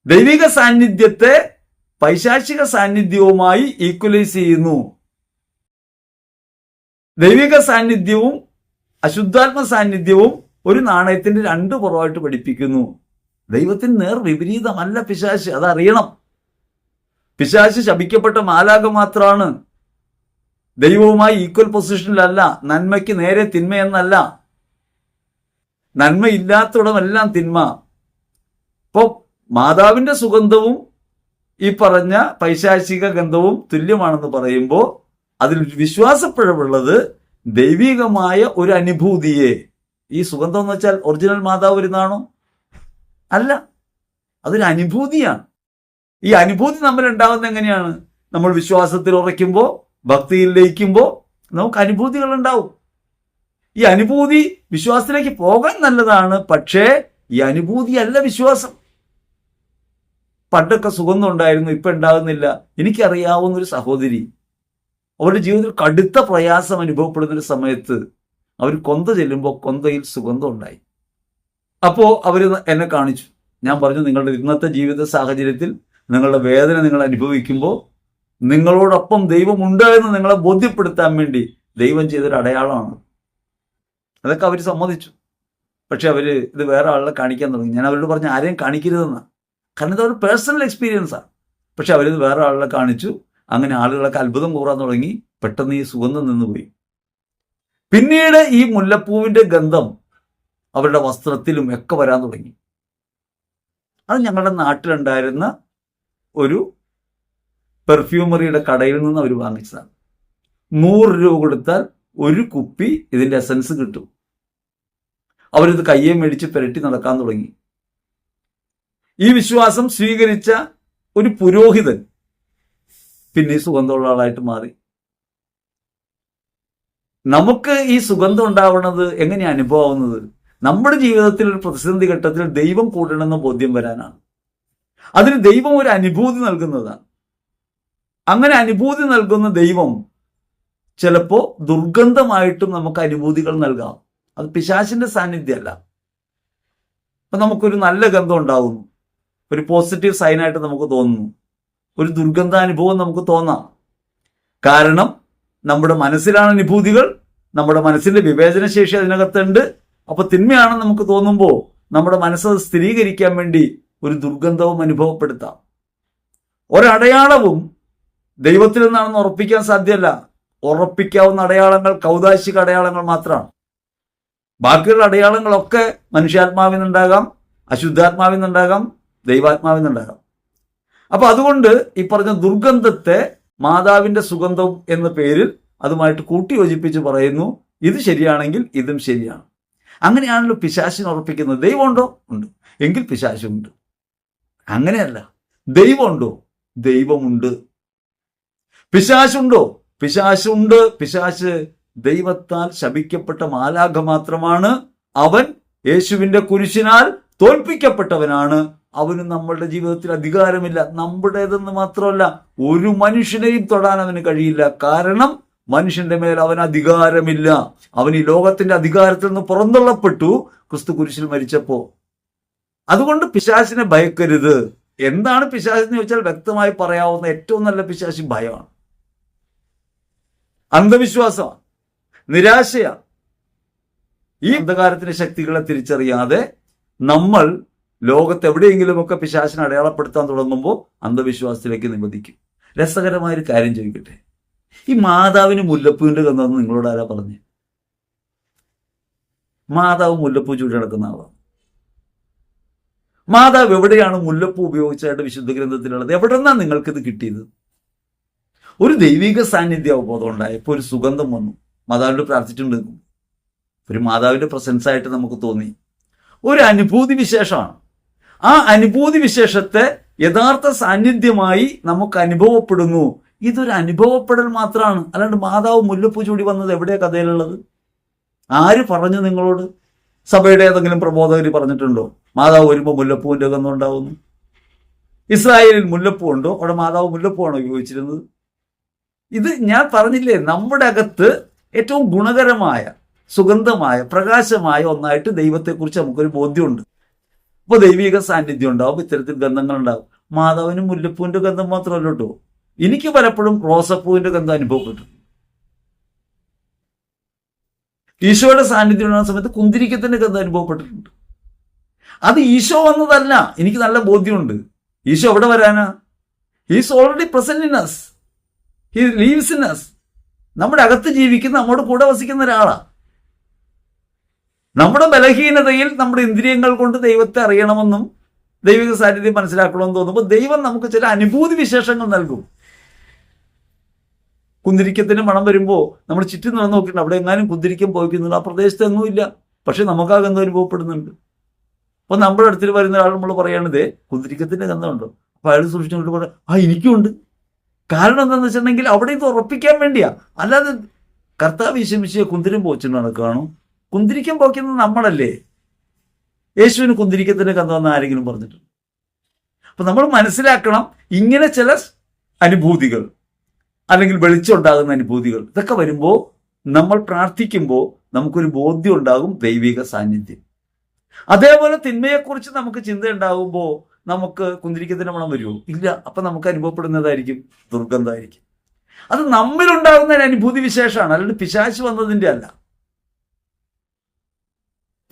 ദൈവിക സാന്നിധ്യത്തെ പൈശാചിക സാന്നിധ്യവുമായി ഈക്വലൈസ് ചെയ്യുന്നു. ദൈവിക സാന്നിധ്യവും അശുദ്ധാത്മ സാന്നിധ്യവും ഒരു നാണയത്തിന്റെ 2 പുറമായിട്ട് പഠിപ്പിക്കുന്നു. ദൈവത്തിന് നേർ വിപരീതമല്ല പിശാച്, അതറിയണം. പിശാച് ശപിക്കപ്പെട്ട മാലാഖ മാത്രമാണ്. ദൈവവുമായി ഈക്വൽ പൊസിഷനിലല്ല. നന്മയ്ക്ക് നേരെ തിന്മയെന്നല്ല. നന്മയില്ലാത്തവിടമെല്ലാം തിന്മ. ഇപ്പൊ മാതാവിന്റെ സുഗന്ധവും ഈ പറഞ്ഞ പൈശാചിക ഗന്ധവും തുല്യമാണെന്ന് പറയുമ്പോൾ അതിൽ വിശ്വാസപ്പിഴവുള്ളത് ദൈവികമായ ഒരു അനുഭൂതിയെ, ഈ സുഗന്ധം എന്ന് വെച്ചാൽ ഒറിജിനൽ മാതാവ് വരുന്നതാണോ? അല്ല, അതൊരു അനുഭൂതിയാണ്. ഈ അനുഭൂതി നമ്മൾ ഉണ്ടാകുന്നത് എങ്ങനെയാണ്? നമ്മൾ വിശ്വാസത്തിൽ ഉറയ്ക്കുമ്പോൾ, ഭക്തിയിൽ ലയിക്കുമ്പോൾ നമുക്ക് അനുഭൂതികൾ ഉണ്ടാവും. ഈ അനുഭൂതി വിശ്വാസത്തിലേക്ക് പോകാൻ നല്ലതാണ്. പക്ഷേ ഈ അനുഭൂതി അല്ല വിശ്വാസം. പണ്ടൊക്കെ സുഗന്ധം ഉണ്ടായിരുന്നു, ഇപ്പൊ ഉണ്ടാകുന്നില്ല. എനിക്കറിയാവുന്ന ഒരു സഹോദരി, അവരുടെ ജീവിതത്തിൽ കടുത്ത പ്രയാസം അനുഭവപ്പെടുന്ന ഒരു സമയത്ത് അവർ കൊന്ത ചെല്ലുമ്പോൾ കൊന്തയിൽ സുഗന്ധം ഉണ്ടായി. അപ്പോ അവർ എന്നെ കാണിച്ചു. ഞാൻ പറഞ്ഞു, നിങ്ങളുടെ ഇന്നത്തെ ജീവിത സാഹചര്യത്തിൽ നിങ്ങളുടെ വേദന നിങ്ങൾ അനുഭവിക്കുമ്പോൾ നിങ്ങളോടൊപ്പം ദൈവമുണ്ട് എന്ന് നിങ്ങളെ ബോധ്യപ്പെടുത്താൻ വേണ്ടി ദൈവം ചെയ്തൊരു അടയാളമാണ്. അതൊക്കെ അവർ സമ്മതിച്ചു. പക്ഷെ അവർ ഇത് വേറെ ആളെ കാണിക്കാൻ തുടങ്ങി. ഞാൻ അവരോട് പറഞ്ഞ ആരെയും കാണിക്കരുതെന്നാണ്. കാരണം ഇത് ഒരു പേഴ്സണൽ എക്സ്പീരിയൻസാണ്. പക്ഷെ അവരിത് വേറെ ആളെ കാണിച്ചു. അങ്ങനെ ആളുകളൊക്കെ അത്ഭുതം കൂറാൻ തുടങ്ങി. പെട്ടെന്ന് ഈ സുഗന്ധം നിന്നുപോയി. പിന്നീട് ഈ മുല്ലപ്പൂവിൻ്റെ ഗന്ധം അവരുടെ വസ്ത്രത്തിലും ഒക്കെ വരാൻ തുടങ്ങി. അത് ഞങ്ങളുടെ നാട്ടിലുണ്ടായിരുന്ന ഒരു പെർഫ്യൂമറിയുടെ കടയിൽ നിന്ന് അവർ വാങ്ങിച്ചതാണ്. 100 രൂപ കൊടുത്താൽ ഒരു കുപ്പി ഇതിൻ്റെ എസൻസ് കിട്ടും. അവരിത് കയ്യെ മേടിച്ച് പുരട്ടി നടക്കാൻ തുടങ്ങി. ഈ വിശ്വാസം സ്വീകരിച്ച ഒരു പുരോഹിതൻ പിന്നെ ഈ സുഗന്ധമുള്ള ആളായിട്ട് മാറി. നമുക്ക് ഈ സുഗന്ധം ഉണ്ടാവുന്നത് എങ്ങനെയാണ് അനുഭവമാവുന്നത്? നമ്മുടെ ജീവിതത്തിൽ ഒരു പ്രതിസന്ധി ഘട്ടത്തിൽ ദൈവം കൂടണമെന്ന ബോധ്യം വരാനാണ്. അതിന് ദൈവം ഒരു അനുഭൂതി നൽകുന്നതാണ്. അങ്ങനെ അനുഭൂതി നൽകുന്ന ദൈവം ചിലപ്പോൾ ദുർഗന്ധമായിട്ടും നമുക്ക് അനുഭൂതികൾ നൽകാം. അത് പിശാചിന്റെ സാന്നിധ്യമല്ല. അപ്പം നമുക്കൊരു നല്ല ഗന്ധം ഉണ്ടാകുന്നു, ഒരു പോസിറ്റീവ് സൈനായിട്ട് നമുക്ക് തോന്നുന്നു. ഒരു ദുർഗന്ധാനുഭവം നമുക്ക് തോന്നാം. കാരണം നമ്മുടെ മനസ്സിലാണ് അനുഭൂതികൾ, നമ്മുടെ മനസ്സിന്റെ വിവേചനശേഷി അതിനകത്തുണ്ട്. അപ്പൊ തിന്മയാണെന്ന് നമുക്ക് തോന്നുമ്പോൾ നമ്മുടെ മനസ്സത് സ്ഥിരീകരിക്കാൻ വേണ്ടി ഒരു ദുർഗന്ധവും അനുഭവപ്പെടുത്താം. ഒരടയാളവും ദൈവത്തിൽ നിന്നാണെന്ന് ഉറപ്പിക്കാൻ സാധ്യമല്ല. ഉറപ്പിക്കാവുന്ന അടയാളങ്ങൾ കൗദാശിക അടയാളങ്ങൾ മാത്രമാണ്. ബാക്കിയുള്ള അടയാളങ്ങളൊക്കെ മനുഷ്യാത്മാവിൽ നിന്നുണ്ടാകാം, അശുദ്ധാത്മാവിൽ നിന്നുണ്ടാകാം, ദൈവാത്മാവിൽ നിന്നുണ്ടാകാം. അപ്പൊ അതുകൊണ്ട് ഈ പറഞ്ഞ ദുർഗന്ധത്തെ മാതാവിന്റെ സുഗന്ധം എന്ന പേരിൽ അതുമായിട്ട് കൂട്ടിയോജിപ്പിച്ച് പറയുന്നു. ഇത് ശരിയാണെങ്കിൽ ഇതും ശരിയാണ്. അങ്ങനെയാണല്ലോ പിശാചിനെ ഉറപ്പിക്കുന്നത്. ദൈവമുണ്ടോ? ഉണ്ട്. എങ്കിൽ പിശാചുണ്ട്. അങ്ങനെയല്ല. ദൈവമുണ്ടോ? ദൈവമുണ്ട്. പിശാചുണ്ടോ? പിശാചുണ്ട്. പിശാച് ദൈവത്താൽ ശപിക്കപ്പെട്ട മാലാഖ മാത്രമാണ്. അവൻ യേശുവിന്റെ കുരിശിനാൽ തോൽപ്പിക്കപ്പെട്ടവനാണ്. അവന് നമ്മളുടെ ജീവിതത്തിൽ അധികാരമില്ല. നമ്മുടേതെന്ന് മാത്രമല്ല, ഒരു മനുഷ്യനെയും തൊടാൻ അവന് കഴിയില്ല. കാരണം മനുഷ്യന്റെ മേൽ അവന് അധികാരമില്ല. അവൻ ഈ ലോകത്തിന്റെ അധികാരത്തിൽ നിന്ന് പുറന്തള്ളപ്പെട്ടു ക്രിസ്തു കുരിശിൽ മരിച്ചപ്പോ. അതുകൊണ്ട് പിശാചിനെ ഭയക്കരുത്. എന്താണ് പിശാചെന്ന് ചോദിച്ചാൽ വ്യക്തമായി പറയാവുന്ന ഏറ്റവും നല്ല പിശാചി ഭയമാണ്, അന്ധവിശ്വാസമാണ്, നിരാശയാണ്. ഈ അന്ധകാരത്തിന്റെ ശക്തികളെ തിരിച്ചറിയാതെ നമ്മൾ ലോകത്ത് എവിടെയെങ്കിലുമൊക്കെ പിശാചിനെ അടയാളപ്പെടുത്താൻ തുടങ്ങുമ്പോൾ അന്ധവിശ്വാസത്തിലേക്ക് നിബന്ധിക്കും. രസകരമായൊരു കാര്യം ചോദിക്കട്ടെ, ഈ മാതാവിന് മുല്ലപ്പൂവിന്റെ ഗന്ധമെന്ന് നിങ്ങളോട് ആരാ പറഞ്ഞു? മാതാവ് മുല്ലപ്പൂ ചൂടി നടക്കുന്ന ആളാണ്. മാതാവ് എവിടെയാണ് മുല്ലപ്പൂ ഉപയോഗിച്ചായിട്ട് വിശുദ്ധ ഗ്രന്ഥത്തിലുള്ളത്? എവിടെ നിന്നാണ് നിങ്ങൾക്കിത് കിട്ടിയത്? ഒരു ദൈവിക സാന്നിധ്യ അവബോധം ഉണ്ടായപ്പോൾ ഒരു സുഗന്ധം വന്നു. മാതാവിനോട് പ്രാർത്ഥിച്ചിട്ടുണ്ട്, ഒരു മാതാവിന്റെ പ്രസൻസ് ആയിട്ട് നമുക്ക് തോന്നി. ഒരു അനുഭൂതി വിശേഷമാണ്. ആ അനുഭൂതി വിശേഷത്തെ യഥാർത്ഥ സാന്നിധ്യമായി നമുക്ക് അനുഭവപ്പെടുന്നു. ഇതൊരു അനുഭവപ്പെടൽ മാത്രമാണ്. അല്ലാണ്ട് മാതാവ് മുല്ലപ്പൂ ചൂടി വന്നത് എവിടെയാ കഥയിലുള്ളത്? ആര് പറഞ്ഞു നിങ്ങളോട്? സഭയുടെ ഏതെങ്കിലും പ്രബോധകർ പറഞ്ഞിട്ടുണ്ടോ മാതാവ് വരുമ്പോൾ മുല്ലപ്പൂവിന്റെ ഗന്ധം ഉണ്ടാവുന്നു? ഇസ്രായേലിൽ മുല്ലപ്പൂ ഉണ്ടോ? അവിടെ മാതാവ് മുല്ലപ്പൂവാണോ ഉപയോഗിച്ചിരുന്നത്? ഇത് ഞാൻ പറഞ്ഞില്ലേ, നമ്മുടെ അകത്ത് ഏറ്റവും ഗുണകരമായ, സുഗന്ധമായ, പ്രകാശമായ ഒന്നായിട്ട് ദൈവത്തെക്കുറിച്ച് നമുക്കൊരു ബോധ്യമുണ്ട്. അപ്പോൾ ദൈവിക സാന്നിധ്യം ഉണ്ടാവും, ഇത്തരത്തിൽ ഗന്ധങ്ങൾ ഉണ്ടാവും. മാതാവിന് മുല്ലപ്പൂവിന്റെ ഗന്ധം മാത്രമല്ല കേട്ടോ, എനിക്ക് പലപ്പോഴും റോസപ്പൂവിന്റെ ഗന്ധം അനുഭവപ്പെട്ടു. ഈശോയുടെ സാന്നിധ്യം ഉണ്ടാകുന്ന സമയത്ത് കുന്തിരിക്കത്തിന്റെ ഗന്ധം അനുഭവപ്പെട്ടിട്ടുണ്ട്. അത് ഈശോ വന്നതല്ല, എനിക്ക് നല്ല ബോധ്യമുണ്ട്. ഈശോ എവിടെ വരാനാ? He's already present in us, he lives in us. നമ്മുടെ അകത്ത് ജീവിക്കുന്ന, നമ്മോട് കൂടെ വസിക്കുന്ന ഒരാളാ. നമ്മുടെ ബലഹീനതയിൽ നമ്മുടെ ഇന്ദ്രിയങ്ങൾ കൊണ്ട് ദൈവത്തെ അറിയണമെന്നും ദൈവിക സാന്നിധ്യം മനസ്സിലാക്കണമെന്ന് തോന്നുമ്പോൾ ദൈവം നമുക്ക് ചില അനുഭൂതി വിശേഷങ്ങൾ നൽകും. കുന്തിരിക്കത്തിന് മണം വരുമ്പോൾ നമ്മൾ ചുറ്റും നടന്ന് നോക്കിയിട്ടുണ്ട്, അവിടെ എങ്ങാനും കുന്തിരിക്കം പോയിക്കുന്നുണ്ട്. ആ പ്രദേശത്ത് എങ്ങുമില്ല, പക്ഷെ നമുക്ക് ആ ഗന്ധം അനുഭവപ്പെടുന്നുണ്ട്. അപ്പൊ നമ്മുടെ അടുത്തിൽ വരുന്ന ഒരാൾ നമ്മൾ പറയുകയാണിതേ കുന്തിരിക്കത്തിന്റെ ഗന്ധമുണ്ടോ? അപ്പൊ അയാൾ സൂക്ഷിച്ചുകൊണ്ട് പറയാം, ആ എനിക്കുണ്ട്. കാരണം എന്താണെന്ന് വെച്ചിട്ടുണ്ടെങ്കിൽ അവിടെ ഇത് ഉറപ്പിക്കാൻ വേണ്ടിയാ. അല്ലാതെ കർത്താവ് വിശമിച്ച് കുന്തിരം പോച്ചിട്ട് നടക്കുകയാണോ? കുന്തിരിക്കം പോക്കുന്നത് നമ്മളല്ലേ. യേശുവിന് കുന്തിരിക്കത്തിന്റെ ഗന്ധമെന്ന് ആരെങ്കിലും പറഞ്ഞിട്ടുണ്ട്? അപ്പൊ നമ്മൾ മനസ്സിലാക്കണം, ഇങ്ങനെ ചില അനുഭൂതികൾ അല്ലെങ്കിൽ വെളിച്ചമുണ്ടാകുന്ന അനുഭൂതികൾ ഇതൊക്കെ വരുമ്പോൾ നമ്മൾ പ്രാർത്ഥിക്കുമ്പോൾ നമുക്കൊരു ബോധ്യം ഉണ്ടാകും, ദൈവിക സാന്നിധ്യം. അതേപോലെ തിന്മയെക്കുറിച്ച് നമുക്ക് ചിന്ത ഉണ്ടാകുമ്പോൾ നമുക്ക് കുന്തിരിക്കത്തിന്റെ മണം വരുമോ? ഇല്ല. അപ്പൊ നമുക്ക് അനുഭവപ്പെടുന്നതായിരിക്കും ദുർഗന്ധമായിരിക്കും. അത് നമ്മിലുണ്ടാകുന്ന ഒരു അനുഭൂതി വിശേഷമാണ്, അല്ലാണ്ട് പിശാച് വന്നതിന്റെ അല്ല.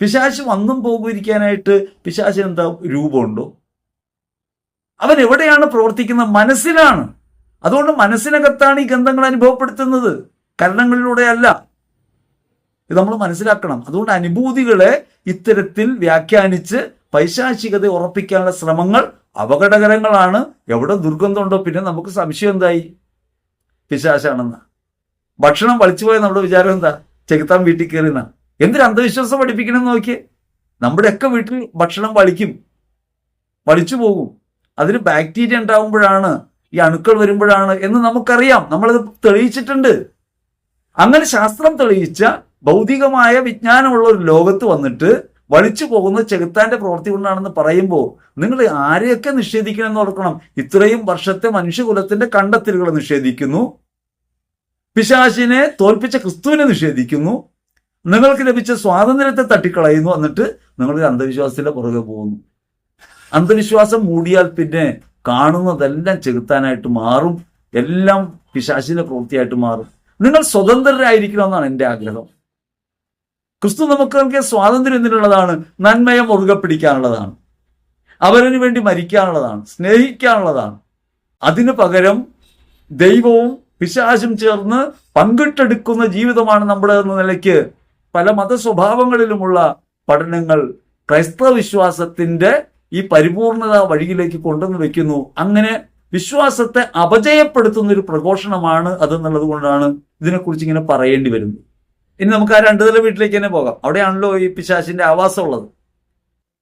പിശാച് വന്നും പോകുവാനായിട്ട് പിശാചിന് എന്താ രൂപമുണ്ടോ? അവൻ എവിടെയാണ് പ്രവർത്തിക്കുന്നത്? മനസ്സിലാണ്. അതുകൊണ്ട് മനസ്സിനകത്താണ് ഈ ഗന്ധങ്ങൾ അനുഭവപ്പെടുത്തുന്നത്, കരണങ്ങളിലൂടെ അല്ല. ഇത് നമ്മൾ മനസ്സിലാക്കണം. അതുകൊണ്ട് അനുഭൂതികളെ ഇത്തരത്തിൽ വ്യാഖ്യാനിച്ച് പൈശാചികത ഉറപ്പിക്കാനുള്ള ശ്രമങ്ങൾ അപകടകരങ്ങളാണ്. എവിടെ ദുർഗന്ധമുണ്ടോ പിന്നെ നമുക്ക് സംശയം എന്തായി? പിശാചാണെന്ന്. ഭക്ഷണം വലിച്ചുപോയ നമ്മുടെ വിചാരം എന്താ? ചെകുത്താൻ വീട്ടിൽ കയറിയെന്ന. എന്തൊരു അന്ധവിശ്വാസം പഠിപ്പിക്കണമെന്ന് നോക്കിയേ. നമ്മുടെയൊക്കെ വീട്ടിൽ ഭക്ഷണം വലിച്ചു പോകും. അതിന് ബാക്ടീരിയ ഉണ്ടാവുമ്പോഴാണ്, ഈ അണുക്കൾ വരുമ്പോഴാണ് എന്ന് നമുക്കറിയാം. നമ്മളത് തെളിയിച്ചിട്ടുണ്ട്. അങ്ങനെ ശാസ്ത്രം തെളിയിച്ച ഭൗതികമായ വിജ്ഞാനമുള്ള ഒരു ലോകത്ത് വന്നിട്ട് വലിച്ചു പോകുന്ന ചെകുത്താന്റെ പ്രവൃത്തി കൊണ്ടാണെന്ന് പറയുമ്പോൾ നിങ്ങൾ ആരെയൊക്കെ നിഷേധിക്കണമെന്ന് ഓർക്കണം. ഇത്രയും വർഷത്തെ മനുഷ്യകുലത്തിന്റെ കണ്ടെത്തലുകൾ നിഷേധിക്കുന്നു, പിശാചിനെ തോൽപ്പിച്ച ക്രിസ്തുവിനെ നിഷേധിക്കുന്നു, നിങ്ങൾക്ക് ലഭിച്ച സ്വാതന്ത്ര്യത്തെ തട്ടിക്കളയുന്നു. എന്നിട്ട് നിങ്ങൾ അന്ധവിശ്വാസത്തിന്റെ പുറകെ പോകുന്നു. അന്ധവിശ്വാസം മൂടിയാൽ പിന്നെ കാണുന്നതെല്ലാം ചെകുത്താനായിട്ട് മാറും, എല്ലാം പിശാചിന്റെ പ്രവൃത്തിയായിട്ട് മാറും. നിങ്ങൾ സ്വതന്ത്രരായിരിക്കണമെന്നാണ് എൻ്റെ ആഗ്രഹം. ക്രിസ്തു നമുക്ക് നൽകിയ സ്വാതന്ത്ര്യം എന്തിനുള്ളതാണ്? നന്മയെ മുറുകെ പിടിക്കാനുള്ളതാണ്, അവരന് വേണ്ടി മരിക്കാനുള്ളതാണ്, സ്നേഹിക്കാനുള്ളതാണ്. അതിനു പകരം ദൈവവും പിശാചും ചേർന്ന് പങ്കിട്ടെടുക്കുന്ന ജീവിതമാണ് നമ്മുടെ എന്ന നിലയ്ക്ക് പല മതസ്വഭാവങ്ങളിലുമുള്ള പഠനങ്ങൾ ക്രൈസ്തവ വിശ്വാസത്തിന്റെ ഈ പരിപൂർണത വഴിയിലേക്ക് കൊണ്ടുവന്ന് വെക്കുന്നു. അങ്ങനെ വിശ്വാസത്തെ അപജയപ്പെടുത്തുന്ന ഒരു പ്രഘോഷണമാണ് അതെന്നുള്ളത് കൊണ്ടാണ് ഇതിനെക്കുറിച്ച് ഇങ്ങനെ പറയേണ്ടി വരുന്നത്. ഇനി നമുക്ക് ആ രണ്ടുതല വീട്ടിലേക്ക് തന്നെ പോകാം. അവിടെയാണല്ലോ ഈ പിശാചിന്റെ ആവാസം ഉള്ളത്.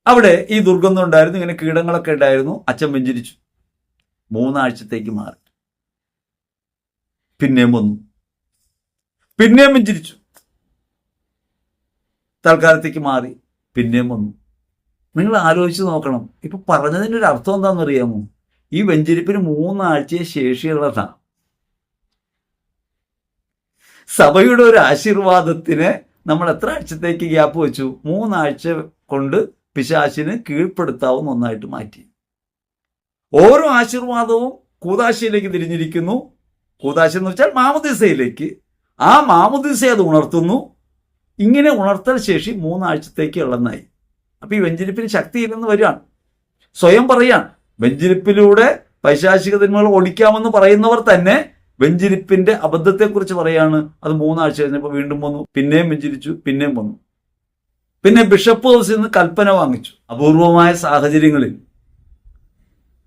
അവിടെ ഈ ദുർഗന്ധം ഉണ്ടായിരുന്നു, ഇങ്ങനെ കീടങ്ങളൊക്കെ ഉണ്ടായിരുന്നു. അച്ഛൻ വെഞ്ചരിച്ചു, 3 ആഴ്ചത്തേക്ക് മാറി. പിന്നെയും വന്നു, പിന്നെയും വെഞ്ചരിച്ചു, തൽക്കാലത്തേക്ക് മാറി, പിന്നെയും വന്നു. നിങ്ങൾ ആലോചിച്ച് നോക്കണം. ഇപ്പൊ പറഞ്ഞതിൻ്റെ ഒരു അർത്ഥം എന്താണെന്ന് അറിയാമോ? ഈ വെഞ്ചരിപ്പിന് 3 ആഴ്ചയെ ശേഷിയുള്ളതാണ്. സഭയുടെ ഒരു ആശീർവാദത്തിന് നമ്മൾ എത്ര ആഴ്ചത്തേക്ക് ഗ്യാപ്പ് വെച്ചു? 3 ആഴ്ച കൊണ്ട് പിശാചിന് കീഴ്പ്പെടുത്താവുന്ന ഒന്നായിട്ട് മാറ്റി. ഓരോ ആശീർവാദവും കൂദാശയിലേക്ക് തിരിഞ്ഞിരിക്കുന്നു. കൂദാശ എന്ന് വെച്ചാൽ മാമോദീസയിലേക്ക്. ആ മാമോദീസ അത് ഉണർത്തുന്നു. ഇങ്ങനെ ഉണർത്തൽ ശേഷി 3 ആഴ്ചത്തേക്ക് ഉള്ളതായി. അപ്പൊ ഈ വെഞ്ചരിപ്പിന് ശക്തിയില്ലെന്ന് വരികയാണ്. സ്വയം പറയാണ്, വെഞ്ചരിപ്പിലൂടെ പൈശാചിക തിന്മകൾ ഓടിക്കാമെന്ന് പറയുന്നവർ തന്നെ വെഞ്ചരിപ്പിന്റെ അബദ്ധത്തെക്കുറിച്ച് പറയാണ്. അത് 3 ആഴ്ച കഴിഞ്ഞപ്പോൾ വീണ്ടും വന്നു, പിന്നെയും വെഞ്ചരിച്ചു, പിന്നെയും വന്നു. പിന്നെ ബിഷപ്പ് ഹൗസിൽ നിന്ന് കൽപ്പന വാങ്ങിച്ചു. അപൂർവമായ സാഹചര്യങ്ങളിൽ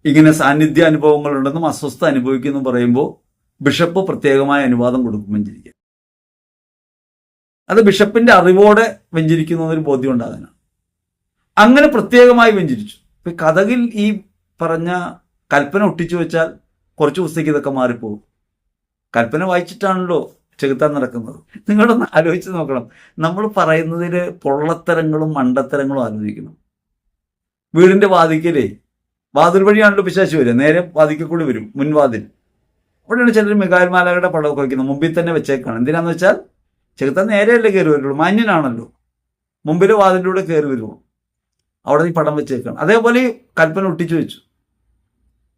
ഇങ്ങനെ സാന്നിധ്യ അനുഭവങ്ങളുണ്ടെന്നും അസ്വസ്ഥ അനുഭവിക്കുന്നു പറയുമ്പോൾ ബിഷപ്പ് പ്രത്യേകമായ അനുവാദം കൊടുക്കും വെഞ്ചരിക്കാൻ. അത് ബിഷപ്പിന്റെ അറിവോടെ വെഞ്ചരിക്കുന്നതിന് ബോധ്യം ഉണ്ടാകാനാണ്. അങ്ങനെ പ്രത്യേകമായി വെഞ്ചരിച്ചു. ഇപ്പൊ കഥകിൽ ഈ പറഞ്ഞ കൽപ്പന ഒട്ടിച്ചു വെച്ചാൽ കുറച്ച് ദിവസത്തേക്ക് ഇതൊക്കെ മാറിപ്പോകും. കൽപ്പന വായിച്ചിട്ടാണല്ലോ ചെകുത്താൻ നടക്കുന്നത്. നിങ്ങളൊന്ന് ആലോചിച്ച് നോക്കണം. നമ്മൾ പറയുന്നതിൽ പൊള്ളത്തരങ്ങളും മണ്ടത്തരങ്ങളും ആലോചിക്കണം. വീടിന്റെ വാതിക്കലേ, വാതിൽ വഴിയാണല്ലോ പിശാച് വരിക, നേരെ വാതിക്കൽ കൂടി വരും, മുൻവാതിൽ. അവിടെയാണ് ചിലർ മിഖായേൽ മാലാഖയുടെ പടമൊക്കെ വയ്ക്കുന്നത്, മുമ്പിൽ തന്നെ വെച്ചേക്കാണ്. എന്തിനാന്ന് വെച്ചാൽ ചെകുത്താൻ നേരെയല്ലേ കയറി വരുള്ളൂ, മാന്യനാണല്ലോ, മുമ്പിലെ വാതിലൂടെ കയറി വരുള്ളൂ. അവിടെ ഈ പടം വെച്ചേക്കാണ്. അതേപോലെ കൽപ്പന ഒട്ടിച്ചു വെച്ചു.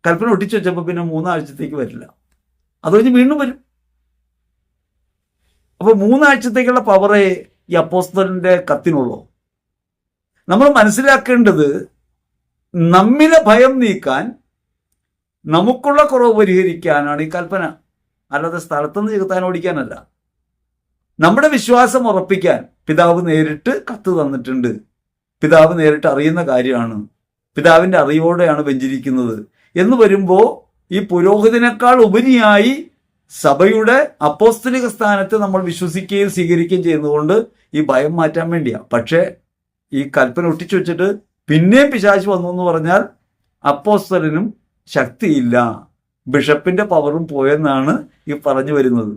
കൽപ്പന ഒട്ടിച്ചു വെച്ചപ്പോൾ പിന്നെ 3 ആഴ്ചത്തേക്ക് വരില്ല, അത് കഴിഞ്ഞ് വീണ്ടും വരും. അപ്പൊ 3 ആഴ്ചത്തേക്കുള്ള പവറേ ഈ അപ്പോസ്തലന്റെ കത്തിനുള്ളൂ. നമ്മൾ മനസ്സിലാക്കേണ്ടത്, നമ്മിലെ ഭയം നീക്കാൻ, നമുക്കുള്ള കുറവ് പരിഹരിക്കാനാണ് ഈ കൽപ്പന, അല്ലാതെ സ്ഥലത്തുനിന്ന് ചെകുത്താൻ ഓടിക്കാനല്ല. നമ്മുടെ വിശ്വാസം ഉറപ്പിക്കാൻ പിതാവ് നേരിട്ട് കത്ത് തന്നിട്ടുണ്ട്. പിതാവ് നേരിട്ട് അറിയുന്ന കാര്യമാണ്, പിതാവിന്റെ അറിവോടെയാണ് വെഞ്ചരിക്കുന്നത് എന്ന് വരുമ്പോൾ ഈ പുരോഹിതനേക്കാൾ ഉപരിയായി സഭയുടെ അപ്പോസ്തലിക സ്ഥാനത്ത് നമ്മൾ വിശ്വസിക്കുകയും സ്വീകരിക്കുകയും ചെയ്യുന്നതുകൊണ്ട് ഈ ഭയം മാറ്റാൻ വേണ്ടിയാണ്. പക്ഷേ ഈ കൽപ്പന ഒട്ടിച്ചു വെച്ചിട്ട് പിന്നെയും പിശാച് വന്നു എന്ന് പറഞ്ഞാൽ അപ്പോസ്തലനും ശക്തിയില്ല, ബിഷപ്പിന്റെ പവറും പോയെന്നാണ് ഈ പറഞ്ഞു വരുന്നത്.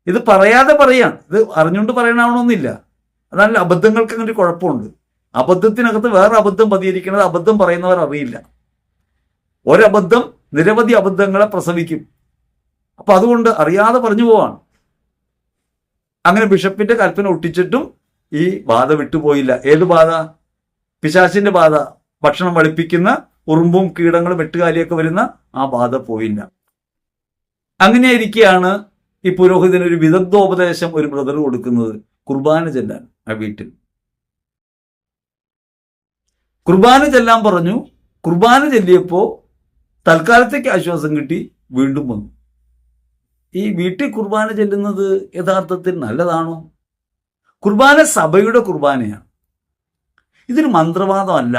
ഇത് പറയാതെ പറയാം, ഇത് അറിഞ്ഞുകൊണ്ട് പറയണമെന്നില്ല. അതാണ് അബദ്ധങ്ങൾക്ക് അങ്ങനെ കുഴപ്പമുണ്ട്. അബദ്ധത്തിനകത്ത് വേറെ അബദ്ധം പതിയിരിക്കുന്നത് അബദ്ധം പറയുന്നവർ അറിയില്ല. ഒരബദ്ധം നിരവധി അബദ്ധങ്ങളെ പ്രസവിക്കും. അപ്പൊ അതുകൊണ്ട് അറിയാതെ പറഞ്ഞു പോവാണ്. അങ്ങനെ ബിഷപ്പിന്റെ കൽപ്പന ഒട്ടിച്ചിട്ടും ഈ ബാധ വിട്ടുപോയില്ല. ഏത് ബാധ? പിശാചിന്റെ ബാധ. ഭക്ഷണം വളിപ്പിക്കുന്ന ഉറുമ്പും കീടങ്ങളും വെട്ടുകാലിയൊക്കെ വരുന്ന ആ ബാധ പോയില്ല. അങ്ങനെയായിരിക്കെയാണ് ഈ പുരോഹിതന് ഒരു വിദഗ്ധോപദേശം ഒരു ബ്രദർ കൊടുക്കുന്നത്, കുർബാന ചെല്ലാൻ ആ വീട്ടിൽ. കുർബാന ചെല്ലാൻ പറഞ്ഞു. കുർബാന ചെല്ലിയപ്പോൾ തൽക്കാലത്തേക്ക് ആശ്വാസം കിട്ടി, വീണ്ടും വന്നു. ഈ വീട്ടിൽ കുർബാന ചെല്ലുന്നത് യഥാർത്ഥത്തിൽ നല്ലതാണോ? കുർബാന സഭയുടെ കുർബാനയാണ്. ഇതൊരു മന്ത്രവാദമല്ല.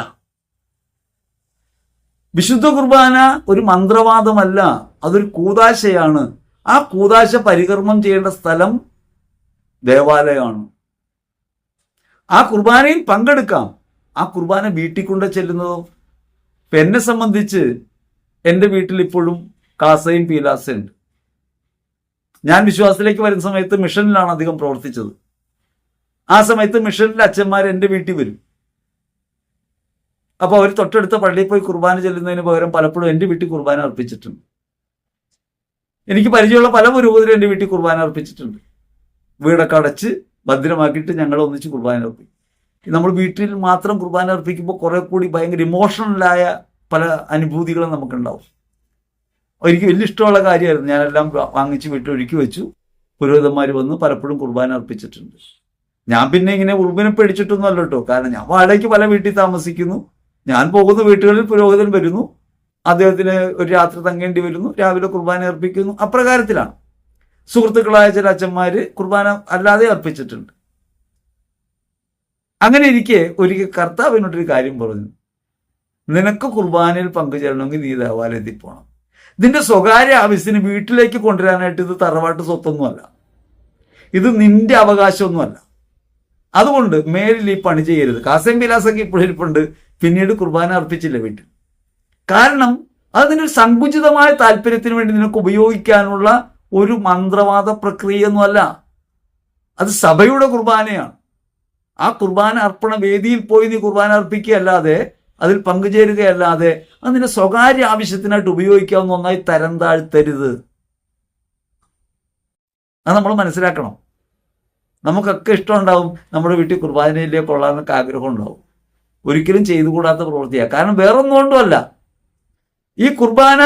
വിശുദ്ധ കുർബാന ഒരു മന്ത്രവാദമല്ല, അതൊരു കൂദാശയാണ്. ആ കൂദാശ പരികർമ്മം ചെയ്യേണ്ട സ്ഥലം ദേവാലയമാണ്. ആ കുർബാനയിൽ പങ്കെടുക്കാം. ആ കുർബാന വീട്ടിൽ കൊണ്ട് ചെല്ലുന്നതോ? ഇപ്പം എന്നെ സംബന്ധിച്ച് എൻ്റെ വീട്ടിൽ ഇപ്പോഴും കാസയും പീലാസയും ഉണ്ട്. ഞാൻ വിശ്വാസത്തിലേക്ക് വരുന്ന സമയത്ത് മിഷനിലാണ് അധികം പ്രവർത്തിച്ചത്. ആ സമയത്ത് മിഷനിലെ അച്ഛന്മാർ എൻ്റെ വീട്ടിൽ വരും. അപ്പോൾ അവർ തൊട്ടടുത്ത പള്ളിയിൽ പോയി കുർബാന ചെല്ലുന്നതിന് പകരം പലപ്പോഴും എൻ്റെ വീട്ടിൽ കുർബാന അർപ്പിച്ചിട്ടുണ്ട്. എനിക്ക് പരിചയമുള്ള പല പുരോഹിതരും എൻ്റെ വീട്ടിൽ കുർബാന അർപ്പിച്ചിട്ടുണ്ട്. വീടൊക്കെ അടച്ച് ഭദ്രമാക്കിയിട്ട് ഞങ്ങൾ ഒന്നിച്ച് കുർബാന അർപ്പിക്കും. നമ്മൾ വീട്ടിൽ മാത്രം കുർബാന അർപ്പിക്കുമ്പോൾ കുറെ കൂടി ഭയങ്കര ഇമോഷണലായ പല അനുഭൂതികളും നമുക്കുണ്ടാവും. എനിക്ക് വലിയ ഇഷ്ടമുള്ള കാര്യമായിരുന്നു. ഞാനെല്ലാം വാങ്ങിച്ച് വീട്ടിൽ ഒരുക്കി വെച്ചു. പുരോഹിതന്മാർ വന്ന് പലപ്പോഴും കുർബാന അർപ്പിച്ചിട്ടുണ്ട്. ഞാൻ പിന്നെ ഇങ്ങനെ ഉറുമ്പിനെ പേടിച്ചിട്ടൊന്നും അല്ല കേട്ടോ. കാരണം ഞാൻ വാടകയ്ക്ക് പല വീട്ടിൽ താമസിക്കുന്നു. ഞാൻ പോകുന്ന വീട്ടുകളിൽ പുരോഹിതൻ വരുന്നു, അദ്ദേഹത്തിന് ഒരു രാത്രി തങ്ങേണ്ടി വരുന്നു, രാവിലെ കുർബാന അർപ്പിക്കുന്നു. അപ്രകാരത്തിലാണ്. സുഹൃത്തുക്കളായ ചില അച്ഛന്മാര് കുർബാന അല്ലാതെ അർപ്പിച്ചിട്ടുണ്ട്. അങ്ങനെ ഇരിക്കെ ഒരിക്കൽ കർത്താവിനോടൊരു കാര്യം പറഞ്ഞു, നിനക്ക് കുർബാനയിൽ പങ്കുചേരണമെങ്കിൽ നീ ദേവാലയത്തിൽ പോകണം. ഇതിന്റെ സ്വകാര്യ ആവശ്യത്തിന് വീട്ടിലേക്ക് കൊണ്ടുവരാനായിട്ട് ഇത് തറവാട്ട് സ്വത്തൊന്നുമല്ല, ഇത് നിന്റെ അവകാശമൊന്നുമല്ല. അതുകൊണ്ട് മേലിൽ ഈ പണി ചെയ്യരുത്. കാസയും വിലാസൊക്കെ ഇപ്പോഴിരിപ്പുണ്ട്, പിന്നീട് കുർബാന അർപ്പിച്ചില്ല വീട്ടിൽ. കാരണം അത് നിന്റെ സങ്കുചിതമായ താല്പര്യത്തിന് വേണ്ടി നിനക്ക് ഉപയോഗിക്കാനുള്ള ഒരു മന്ത്രവാദ പ്രക്രിയയൊന്നുമല്ല. അത് സഭയുടെ കുർബാനയാണ്. ആ കുർബാന അർപ്പണ വേദിയിൽ പോയി നീ കുർബാന അർപ്പിക്കുകയല്ലാതെ, അതിൽ പങ്കുചേരുകയല്ലാതെ അത് നിന്റെ സ്വകാര്യ ആവശ്യത്തിനായിട്ട് ഉപയോഗിക്കാവുന്ന ഒന്നായി തരം താഴ്ത്തരുത്. അത് നമ്മൾ മനസ്സിലാക്കണം. നമുക്കൊക്കെ ഇഷ്ടമുണ്ടാവും നമ്മുടെ വീട്ടിൽ കുർബാനയിലേക്ക് കൊള്ളാനൊക്കെ ആഗ്രഹം ഉണ്ടാവും. ഒരിക്കലും ചെയ്തുകൂടാത്ത പ്രവൃത്തിയാണ്. കാരണം വേറൊന്നും കൊണ്ടുമല്ല, ഈ കുർബാന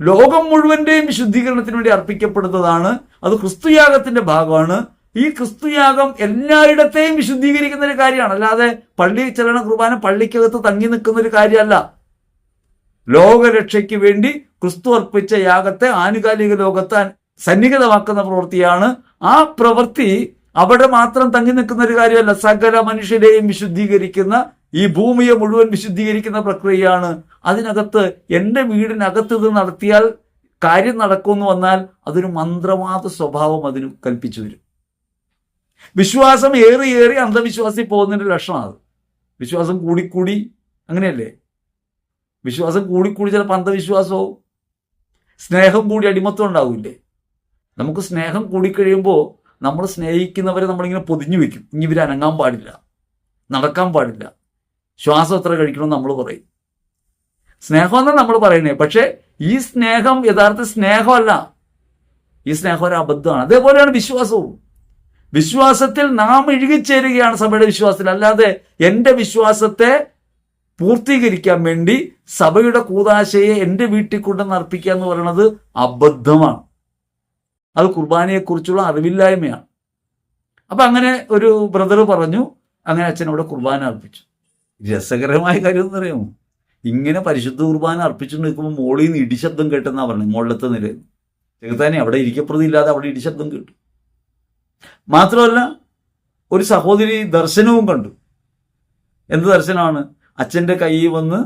ലോകം മുഴുവന്റെയും വിശുദ്ധീകരണത്തിന് വേണ്ടി അർപ്പിക്കപ്പെടുന്നതാണ്. അത് ക്രിസ്തുയാഗത്തിന്റെ ഭാഗമാണ്. ഈ ക്രിസ്തുയാഗം എല്ലായിടത്തെയും വിശുദ്ധീകരിക്കുന്ന ഒരു കാര്യമാണ്. അല്ലാതെ പള്ളി ചെല്ലണ കുർബാന പള്ളിക്കകത്ത് തങ്ങി നിൽക്കുന്ന ഒരു കാര്യമല്ല. ലോകരക്ഷയ്ക്ക് വേണ്ടി ക്രിസ്തു അർപ്പിച്ച യാഗത്തെ ആനുകാലിക ലോകത്തെ സന്നിഹിതമാക്കുന്ന പ്രവൃത്തിയാണ്. ആ പ്രവൃത്തി അവിടെ മാത്രം തങ്ങി നിൽക്കുന്ന ഒരു കാര്യമല്ല, സകല മനുഷ്യരെയും വിശുദ്ധീകരിക്കുന്ന, ഈ ഭൂമിയെ മുഴുവൻ വിശുദ്ധീകരിക്കുന്ന പ്രക്രിയയാണ്. അതിനകത്ത് എൻ്റെ വീടിനകത്ത് ഇത് നടത്തിയാൽ കാര്യം നടക്കുമെന്ന് വന്നാൽ അതൊരു മന്ത്രവാദ സ്വഭാവം അതിന് കൽപ്പിച്ചു വരും. വിശ്വാസം ഏറി ഏറി അന്ധവിശ്വാസി പോകുന്നതിൻ്റെ ലക്ഷണമാണ് അത്. വിശ്വാസം കൂടിക്കൂടി, അങ്ങനെയല്ലേ? വിശ്വാസം കൂടിക്കൂടി ചിലപ്പോൾ അന്ധവിശ്വാസവും. സ്നേഹം കൂടി അടിമത്വം ഉണ്ടാവില്ലേ? നമുക്ക് സ്നേഹം കൂടിക്കഴിയുമ്പോൾ നമ്മൾ സ്നേഹിക്കുന്നവരെ നമ്മളിങ്ങനെ പൊതിഞ്ഞു വെക്കും. ഇനി ഇവർ അനങ്ങാൻ പാടില്ല, നടക്കാൻ പാടില്ല, ശ്വാസം എത്ര കഴിക്കണമെന്ന് നമ്മൾ പറയും. സ്നേഹമെന്നാണ് നമ്മൾ പറയുന്നത്. പക്ഷെ ഈ സ്നേഹം യഥാർത്ഥ സ്നേഹമല്ല. ഈ സ്നേഹം ഒരു അബദ്ധമാണ്. അതേപോലെയാണ് വിശ്വാസവും. വിശ്വാസത്തിൽ നാം ഇഴുകിച്ചേരുകയാണ് സഭയുടെ വിശ്വാസത്തിൽ. അല്ലാതെ എൻ്റെ വിശ്വാസത്തെ പൂർത്തീകരിക്കാൻ വേണ്ടി സഭയുടെ കൂദാശയെ എൻ്റെ വീട്ടിൽ കൊണ്ടുവന്ന് അർപ്പിക്കുക എന്ന് പറയുന്നത് അബദ്ധമാണ്. അത് കുർബാനയെക്കുറിച്ചുള്ള അറിവില്ലായ്മയാണ്. അപ്പം അങ്ങനെ ഒരു ബ്രദർ പറഞ്ഞു, അങ്ങനെ അച്ഛനവിടെ കുർബാന അർപ്പിച്ചു. രസകരമായ കാര്യം എന്ന് പറയുമോ, ഇങ്ങനെ പരിശുദ്ധ കുർബാന അർപ്പിച്ചുകൊണ്ട് നിൽക്കുമ്പോൾ മോളിൽ നിന്ന് ഇടിശബ്ദം കേട്ടെന്നാ പറഞ്ഞു. മുകളിലത്തെ നിലയിൽ ചെറുതാനെ അവിടെ ഇരിക്കപ്രതി ഇല്ലാതെ അവിടെ ഇടിശബ്ദം കേട്ടു. മാത്രമല്ല ഒരു സഹോദരി ദർശനവും കണ്ടു. എന്ത് ദർശനമാണ്? അച്ഛൻ്റെ കയ്യിൽ വന്ന്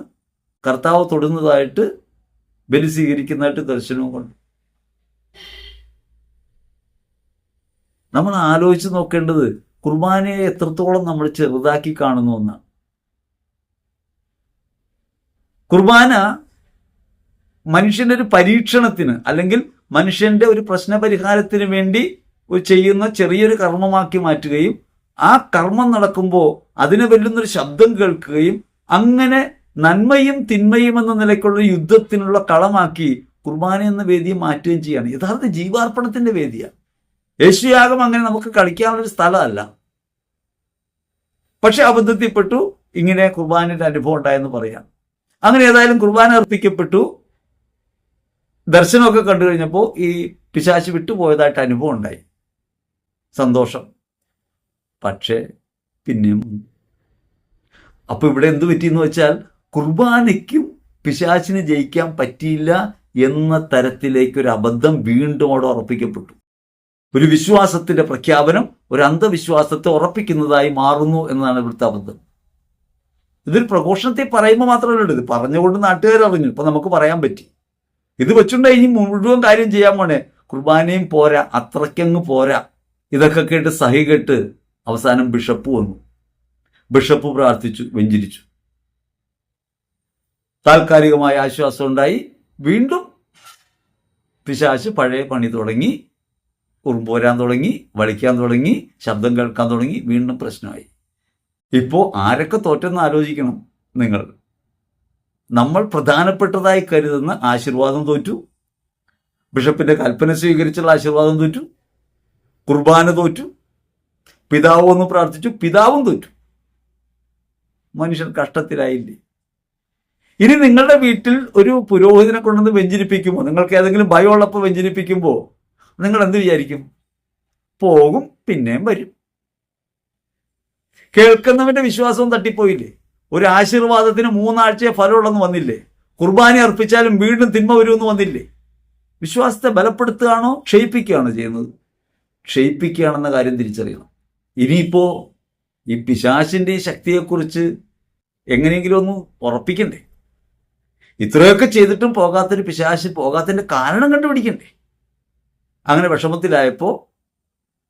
കർത്താവ് തൊടുന്നതായിട്ട്, ബലി സ്വീകരിക്കുന്നതായിട്ട് ദർശനവും കണ്ടു. നമ്മൾ ആലോചിച്ച് നോക്കേണ്ടത് കുർബാനയെ എത്രത്തോളം നമ്മൾ ചെറുതാക്കി കാണുന്നു എന്നാണ്. കുർബാന മനുഷ്യന്റെ ഒരു പരീക്ഷണത്തിന് അല്ലെങ്കിൽ മനുഷ്യന്റെ ഒരു പ്രശ്നപരിഹാരത്തിന് വേണ്ടി ചെയ്യുന്ന ചെറിയൊരു കർമ്മമാക്കി മാറ്റുകയും ആ കർമ്മം നടക്കുമ്പോൾ അതിനെ വെല്ലുന്നൊരു ശബ്ദം കേൾക്കുകയും അങ്ങനെ നന്മയും തിന്മയും എന്ന നിലയ്ക്കുള്ള യുദ്ധത്തിനുള്ള കളമാക്കി കുർബാന എന്ന വേദിയെ മാറ്റുകയും ചെയ്യാണ്. യഥാർത്ഥ ജീവാർപ്പണത്തിന്റെ വേദിയാണ്. യേശുയാഗം അങ്ങനെ നമുക്ക് കളിക്കാനുള്ളൊരു സ്ഥലമല്ല. പക്ഷെ അബദ്ധത്തിൽപ്പെട്ടു, ഇങ്ങനെ കുർബാനയുടെ അനുഭവം ഉണ്ടായെന്ന് പറയാം. അങ്ങനെ ഏതായാലും കുർബാന അർപ്പിക്കപ്പെട്ടു. ദർശനമൊക്കെ കണ്ടു കഴിഞ്ഞപ്പോൾ ഈ പിശാച് വിട്ടുപോയതായിട്ട് അനുഭവം ഉണ്ടായി. സന്തോഷം. പക്ഷേ പിന്നെയും അപ്പൊ ഇവിടെ എന്ത് പറ്റിയെന്ന് വെച്ചാൽ കുർബാനയ്ക്കും പിശാചിന് ജയിക്കാൻ പറ്റിയില്ല എന്ന തരത്തിലേക്ക് ഒരു അബദ്ധം വീണ്ടും അവിടെ ഉറപ്പിക്കപ്പെട്ടു. ഒരു വിശ്വാസത്തിന്റെ പ്രഖ്യാപനം ഒരു അന്ധവിശ്വാസത്തെ ഉറപ്പിക്കുന്നതായി മാറുന്നു എന്നതാണ് ഇവിടുത്തെ അബദ്ധം. ഇതൊരു പ്രഘോഷണത്തെ പറയുമ്പോൾ മാത്രമല്ല, ഇത് പറഞ്ഞുകൊണ്ട് നാട്ടുകാരറിഞ്ഞു, ഇപ്പൊ നമുക്ക് പറയാൻ പറ്റി. ഇത് വെച്ചുകൊണ്ട് ഇനി മുഴുവൻ കാര്യം ചെയ്യാൻ പോണേ, കുർബാനയും പോരാ, അത്രയ്ക്കങ്ങ് പോരാ. ഇതൊക്കെ കേട്ട് സഹി കേട്ട് അവസാനം ബിഷപ്പ് വന്നു. ബിഷപ്പ് പ്രാർത്ഥിച്ചു, വെഞ്ചരിച്ചു. താൽക്കാലികമായ ആശ്വാസം ഉണ്ടായി. വീണ്ടും പിശാച് പഴയ പണി തുടങ്ങി, ഉറുമ്പോരാൻ തുടങ്ങി, വളിക്കാൻ തുടങ്ങി, ശബ്ദം കേൾക്കാൻ തുടങ്ങി. വീണ്ടും പ്രശ്നമായി. ഇപ്പോൾ ആരൊക്കെ തോറ്റെന്ന് ആലോചിക്കണം നിങ്ങൾ. നമ്മൾ പ്രധാനപ്പെട്ടതായി കരുതുന്ന ആശീർവാദം തോറ്റു, ബിഷപ്പിന്റെ കൽപ്പന സ്വീകരിച്ചുള്ള ആശീർവാദം തോറ്റു, കുർബാന തോറ്റു, പിതാവ് ഒന്ന് പ്രാർത്ഥിച്ചു, പിതാവും തോറ്റു. മനുഷ്യൻ കഷ്ടത്തിലായില്ലേ? ഇനി നിങ്ങളുടെ വീട്ടിൽ ഒരു പുരോഹിതനെ കൊണ്ടുവന്ന് വെഞ്ചരിപ്പിക്കുമ്പോൾ, നിങ്ങൾക്ക് ഏതെങ്കിലും ഭയമുള്ളപ്പോൾ വെഞ്ചരിപ്പിക്കുമ്പോൾ നിങ്ങൾ എന്ത് വിചാരിക്കും? പോകും, പിന്നെയും വരും. കേൾക്കുന്നവന്റെ വിശ്വാസവും തട്ടിപ്പോയില്ലേ? ഒരു ആശീർവാദത്തിന് 3 ആഴ്ചയെ ഫലമുള്ളെന്ന് വന്നില്ലേ? കുർബാന അർപ്പിച്ചാലും വീണ്ടും തിന്മ വരുമെന്ന് വന്നില്ലേ? വിശ്വാസത്തെ ബലപ്പെടുത്തുകയാണോ ക്ഷയിപ്പിക്കുകയാണോ ചെയ്യുന്നത്? ക്ഷയിപ്പിക്കുകയാണെന്ന കാര്യം തിരിച്ചറിയണം. ഇനിയിപ്പോ ഈ പിശാചിന്റെ ഈ ശക്തിയെക്കുറിച്ച് എങ്ങനെയെങ്കിലും ഒന്ന് ഉറപ്പിക്കണ്ടേ? ഇത്രയൊക്കെ ചെയ്തിട്ടും പോകാത്തൊരു പിശാച് പോകാത്തതിന്റെ കാരണം കണ്ടുപിടിക്കണ്ടേ? അങ്ങനെ വിഷമത്തിലായപ്പോൾ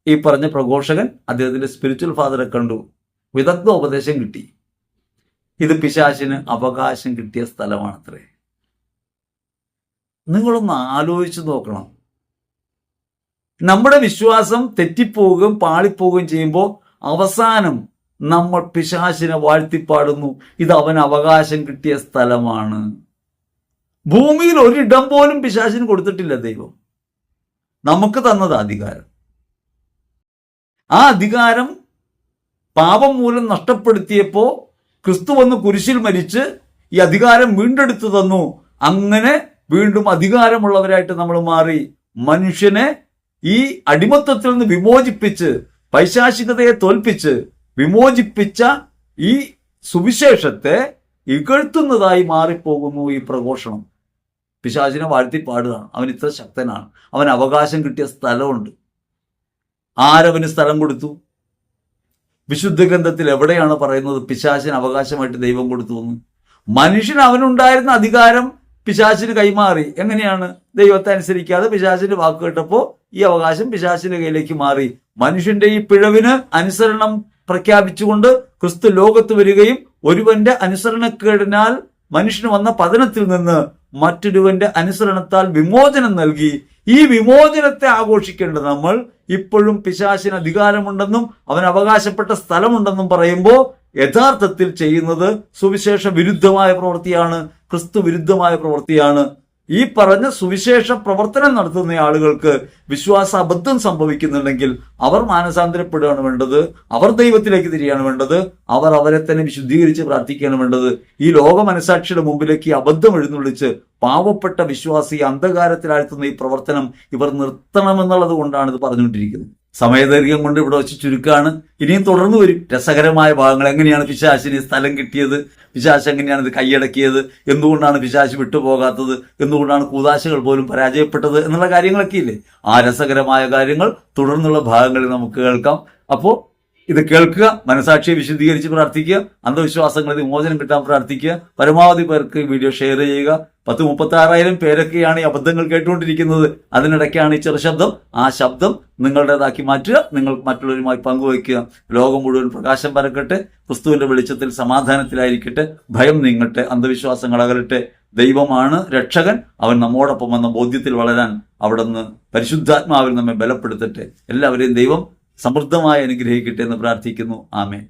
ഈ പറഞ്ഞ പ്രഘോഷകൻ അദ്ദേഹത്തിന്റെ സ്പിരിച്വൽ ഫാദറെ കണ്ടു. വിദഗ്ധ ഉപദേശം കിട്ടി. ഇത് പിശാചിന് അവകാശം കിട്ടിയ സ്ഥലമാണത്രേ. നിങ്ങളൊന്ന് ആലോചിച്ച് നോക്കണം. നമ്മുടെ വിശ്വാസം തെറ്റിപ്പോവുകയും പാളിപ്പോവുകയും ചെയ്യുമ്പോൾ അവസാനം നമ്മൾ പിശാചിനെ വാഴ്ത്തിപ്പാടുന്നു. ഇത് അവന് അവകാശം കിട്ടിയ സ്ഥലമാണ്. ഭൂമിയിൽ ഒരിടം പോലും പിശാചിന് കൊടുത്തിട്ടില്ല ദൈവം. നമുക്ക് തന്നത് അധികാരം. ആ അധികാരം പാപം മൂലം നഷ്ടപ്പെടുത്തിയപ്പോൾ ക്രിസ്തു വന്ന് കുരിശിൽ മരിച്ച് ഈ അധികാരം വീണ്ടെടുത്തു തന്നു. അങ്ങനെ വീണ്ടും അധികാരമുള്ളവരായിട്ട് നമ്മൾ മാറി. മനുഷ്യനെ ഈ അടിമത്തത്തിൽ നിന്ന് വിമോചിപ്പിച്ച്, പൈശാചികതയെ തോൽപ്പിച്ച് വിമോചിപ്പിച്ച ഈ സുവിശേഷത്തെ ഇകഴ്ത്തുന്നതായി മാറിപ്പോകുന്നു ഈ പ്രഘോഷണം. പിശാചിനെ വാഴ്ത്തി പാടുകയാണ്. അവൻ ഇത്ര ശക്തനാണ്, അവൻ അവകാശം കിട്ടിയ സ്ഥലമുണ്ട്. ആരവന് സ്ഥലം കൊടുത്തു? വിശുദ്ധ ഗ്രന്ഥത്തിൽ എവിടെയാണ് പറയുന്നത് പിശാചിന് അവകാശമായിട്ട് ദൈവം കൊടുത്തു എന്ന്? മനുഷ്യൻ അവനുണ്ടായിരുന്ന അധികാരം പിശാചിന് കൈമാറി. എങ്ങനെയാണ്? ദൈവത്തെ അനുസരിക്കാതെ പിശാചിന്റെ വാക്ക് കേട്ടപ്പോൾ ഈ അവകാശം പിശാചിന്റെ കയ്യിലേക്ക് മാറി. മനുഷ്യന്റെ ഈ പിഴവിന് അനുസരണം പ്രഖ്യാപിച്ചുകൊണ്ട് ക്രിസ്തു ലോകത്ത് വരികയും ഒരുവന്റെ അനുസരണക്കേടിനാൽ മനുഷ്യന് വന്ന പതനത്തിൽ നിന്ന് മറ്റൊരുവന്റെ അനുസരണത്താൽ വിമോചനം നൽകി. ഈ വിമോചനത്തെ ആഘോഷിക്കേണ്ട നമ്മൾ ഇപ്പോഴും പിശാചിന് അധികാരമുണ്ടെന്നും അവൻ അവകാശപ്പെട്ട സ്ഥലമുണ്ടെന്നും പറയുമ്പോൾ യഥാർത്ഥത്തിൽ ചെയ്യുന്നത് സുവിശേഷ വിരുദ്ധമായ പ്രവൃത്തിയാണ്, ക്രിസ്തു വിരുദ്ധമായ പ്രവൃത്തിയാണ്. ഈ പറഞ്ഞ സുവിശേഷ പ്രവർത്തനം നടത്തുന്ന ആളുകൾക്ക് വിശ്വാസ അബദ്ധം സംഭവിക്കുന്നുണ്ടെങ്കിൽ അവർ മാനസാന്തരപ്പെടുകയാണ് വേണ്ടത്. അവർ ദൈവത്തിലേക്ക് തിരിയാണ് വേണ്ടത്. അവർ അവരെ തന്നെ വിശുദ്ധീകരിച്ച് പ്രാർത്ഥിക്കുകയാണ് വേണ്ടത്. ഈ ലോക മനസാക്ഷിയുടെ മുമ്പിലേക്ക് ഈ അബദ്ധം എഴുന്നള്ളിച്ച് പാവപ്പെട്ട വിശ്വാസി അന്ധകാരത്തിലാഴ്ത്തുന്ന ഈ പ്രവർത്തനം ഇവർ നിർത്തണമെന്നുള്ളത് കൊണ്ടാണ് ഇത് പറഞ്ഞുകൊണ്ടിരിക്കുന്നത്. സമയദൈർഘ്യം കൊണ്ട് ഇവിടെ വെച്ച് ചുരുക്കാണ്. ഇനിയും തുടർന്ന് വരും രസകരമായ ഭാഗങ്ങൾ. എങ്ങനെയാണ് പിശാചിന് സ്ഥലം കിട്ടിയത്, പിശാച് എങ്ങനെയാണ് ഇത് കൈയടക്കിയത്, എന്തുകൊണ്ടാണ് പിശാച് വിട്ടുപോകാത്തത്, എന്തുകൊണ്ടാണ് കൂദാശകൾ പോലും പരാജയപ്പെട്ടത് എന്നുള്ള കാര്യങ്ങളൊക്കെ ഇല്ലേ? ആ രസകരമായ കാര്യങ്ങൾ തുടർന്നുള്ള ഭാഗങ്ങളിൽ നമുക്ക് കേൾക്കാം. അപ്പോൾ ഇത് കേൾക്കുക, മനസാക്ഷിയെ വിശുദ്ധീകരിച്ച് പ്രാർത്ഥിക്കുക, അന്ധവിശ്വാസങ്ങളിൽ വിമോചനം കിട്ടാൻ പ്രാർത്ഥിക്കുക. പരമാവധി പേർക്ക് വീഡിയോ ഷെയർ ചെയ്യുക. 10,36,000 പേരൊക്കെയാണ് ഈ അബദ്ധങ്ങൾ കേട്ടുകൊണ്ടിരിക്കുന്നത്. അതിനിടയ്ക്കാണ് ഈ ചെറുശബ്ദം. ആ ശബ്ദം നിങ്ങളുടേതാക്കി മാറ്റുക, നിങ്ങൾ മറ്റുള്ളവരുമായി പങ്കുവയ്ക്കുക. ലോകം മുഴുവൻ പ്രകാശം പരക്കട്ടെ, ക്രിസ്തുവിന്റെ വെളിച്ചത്തിൽ സമാധാനത്തിലായിരിക്കട്ടെ, ഭയം നീങ്ങട്ടെ, അന്ധവിശ്വാസങ്ങൾ അകലട്ടെ. ദൈവമാണ് രക്ഷകൻ, അവൻ നമ്മോടൊപ്പം വന്ന ബോധ്യത്തിൽ വളരാൻ അവിടുന്ന് പരിശുദ്ധാത്മാവിൽ നമ്മെ ബലപ്പെടുത്തട്ടെ. എല്ലാവരെയും ദൈവം സമൃദ്ധമായി അനുഗ്രഹിക്കട്ടെ എന്ന് പ്രാർത്ഥിക്കുന്നു. ആമേൻ.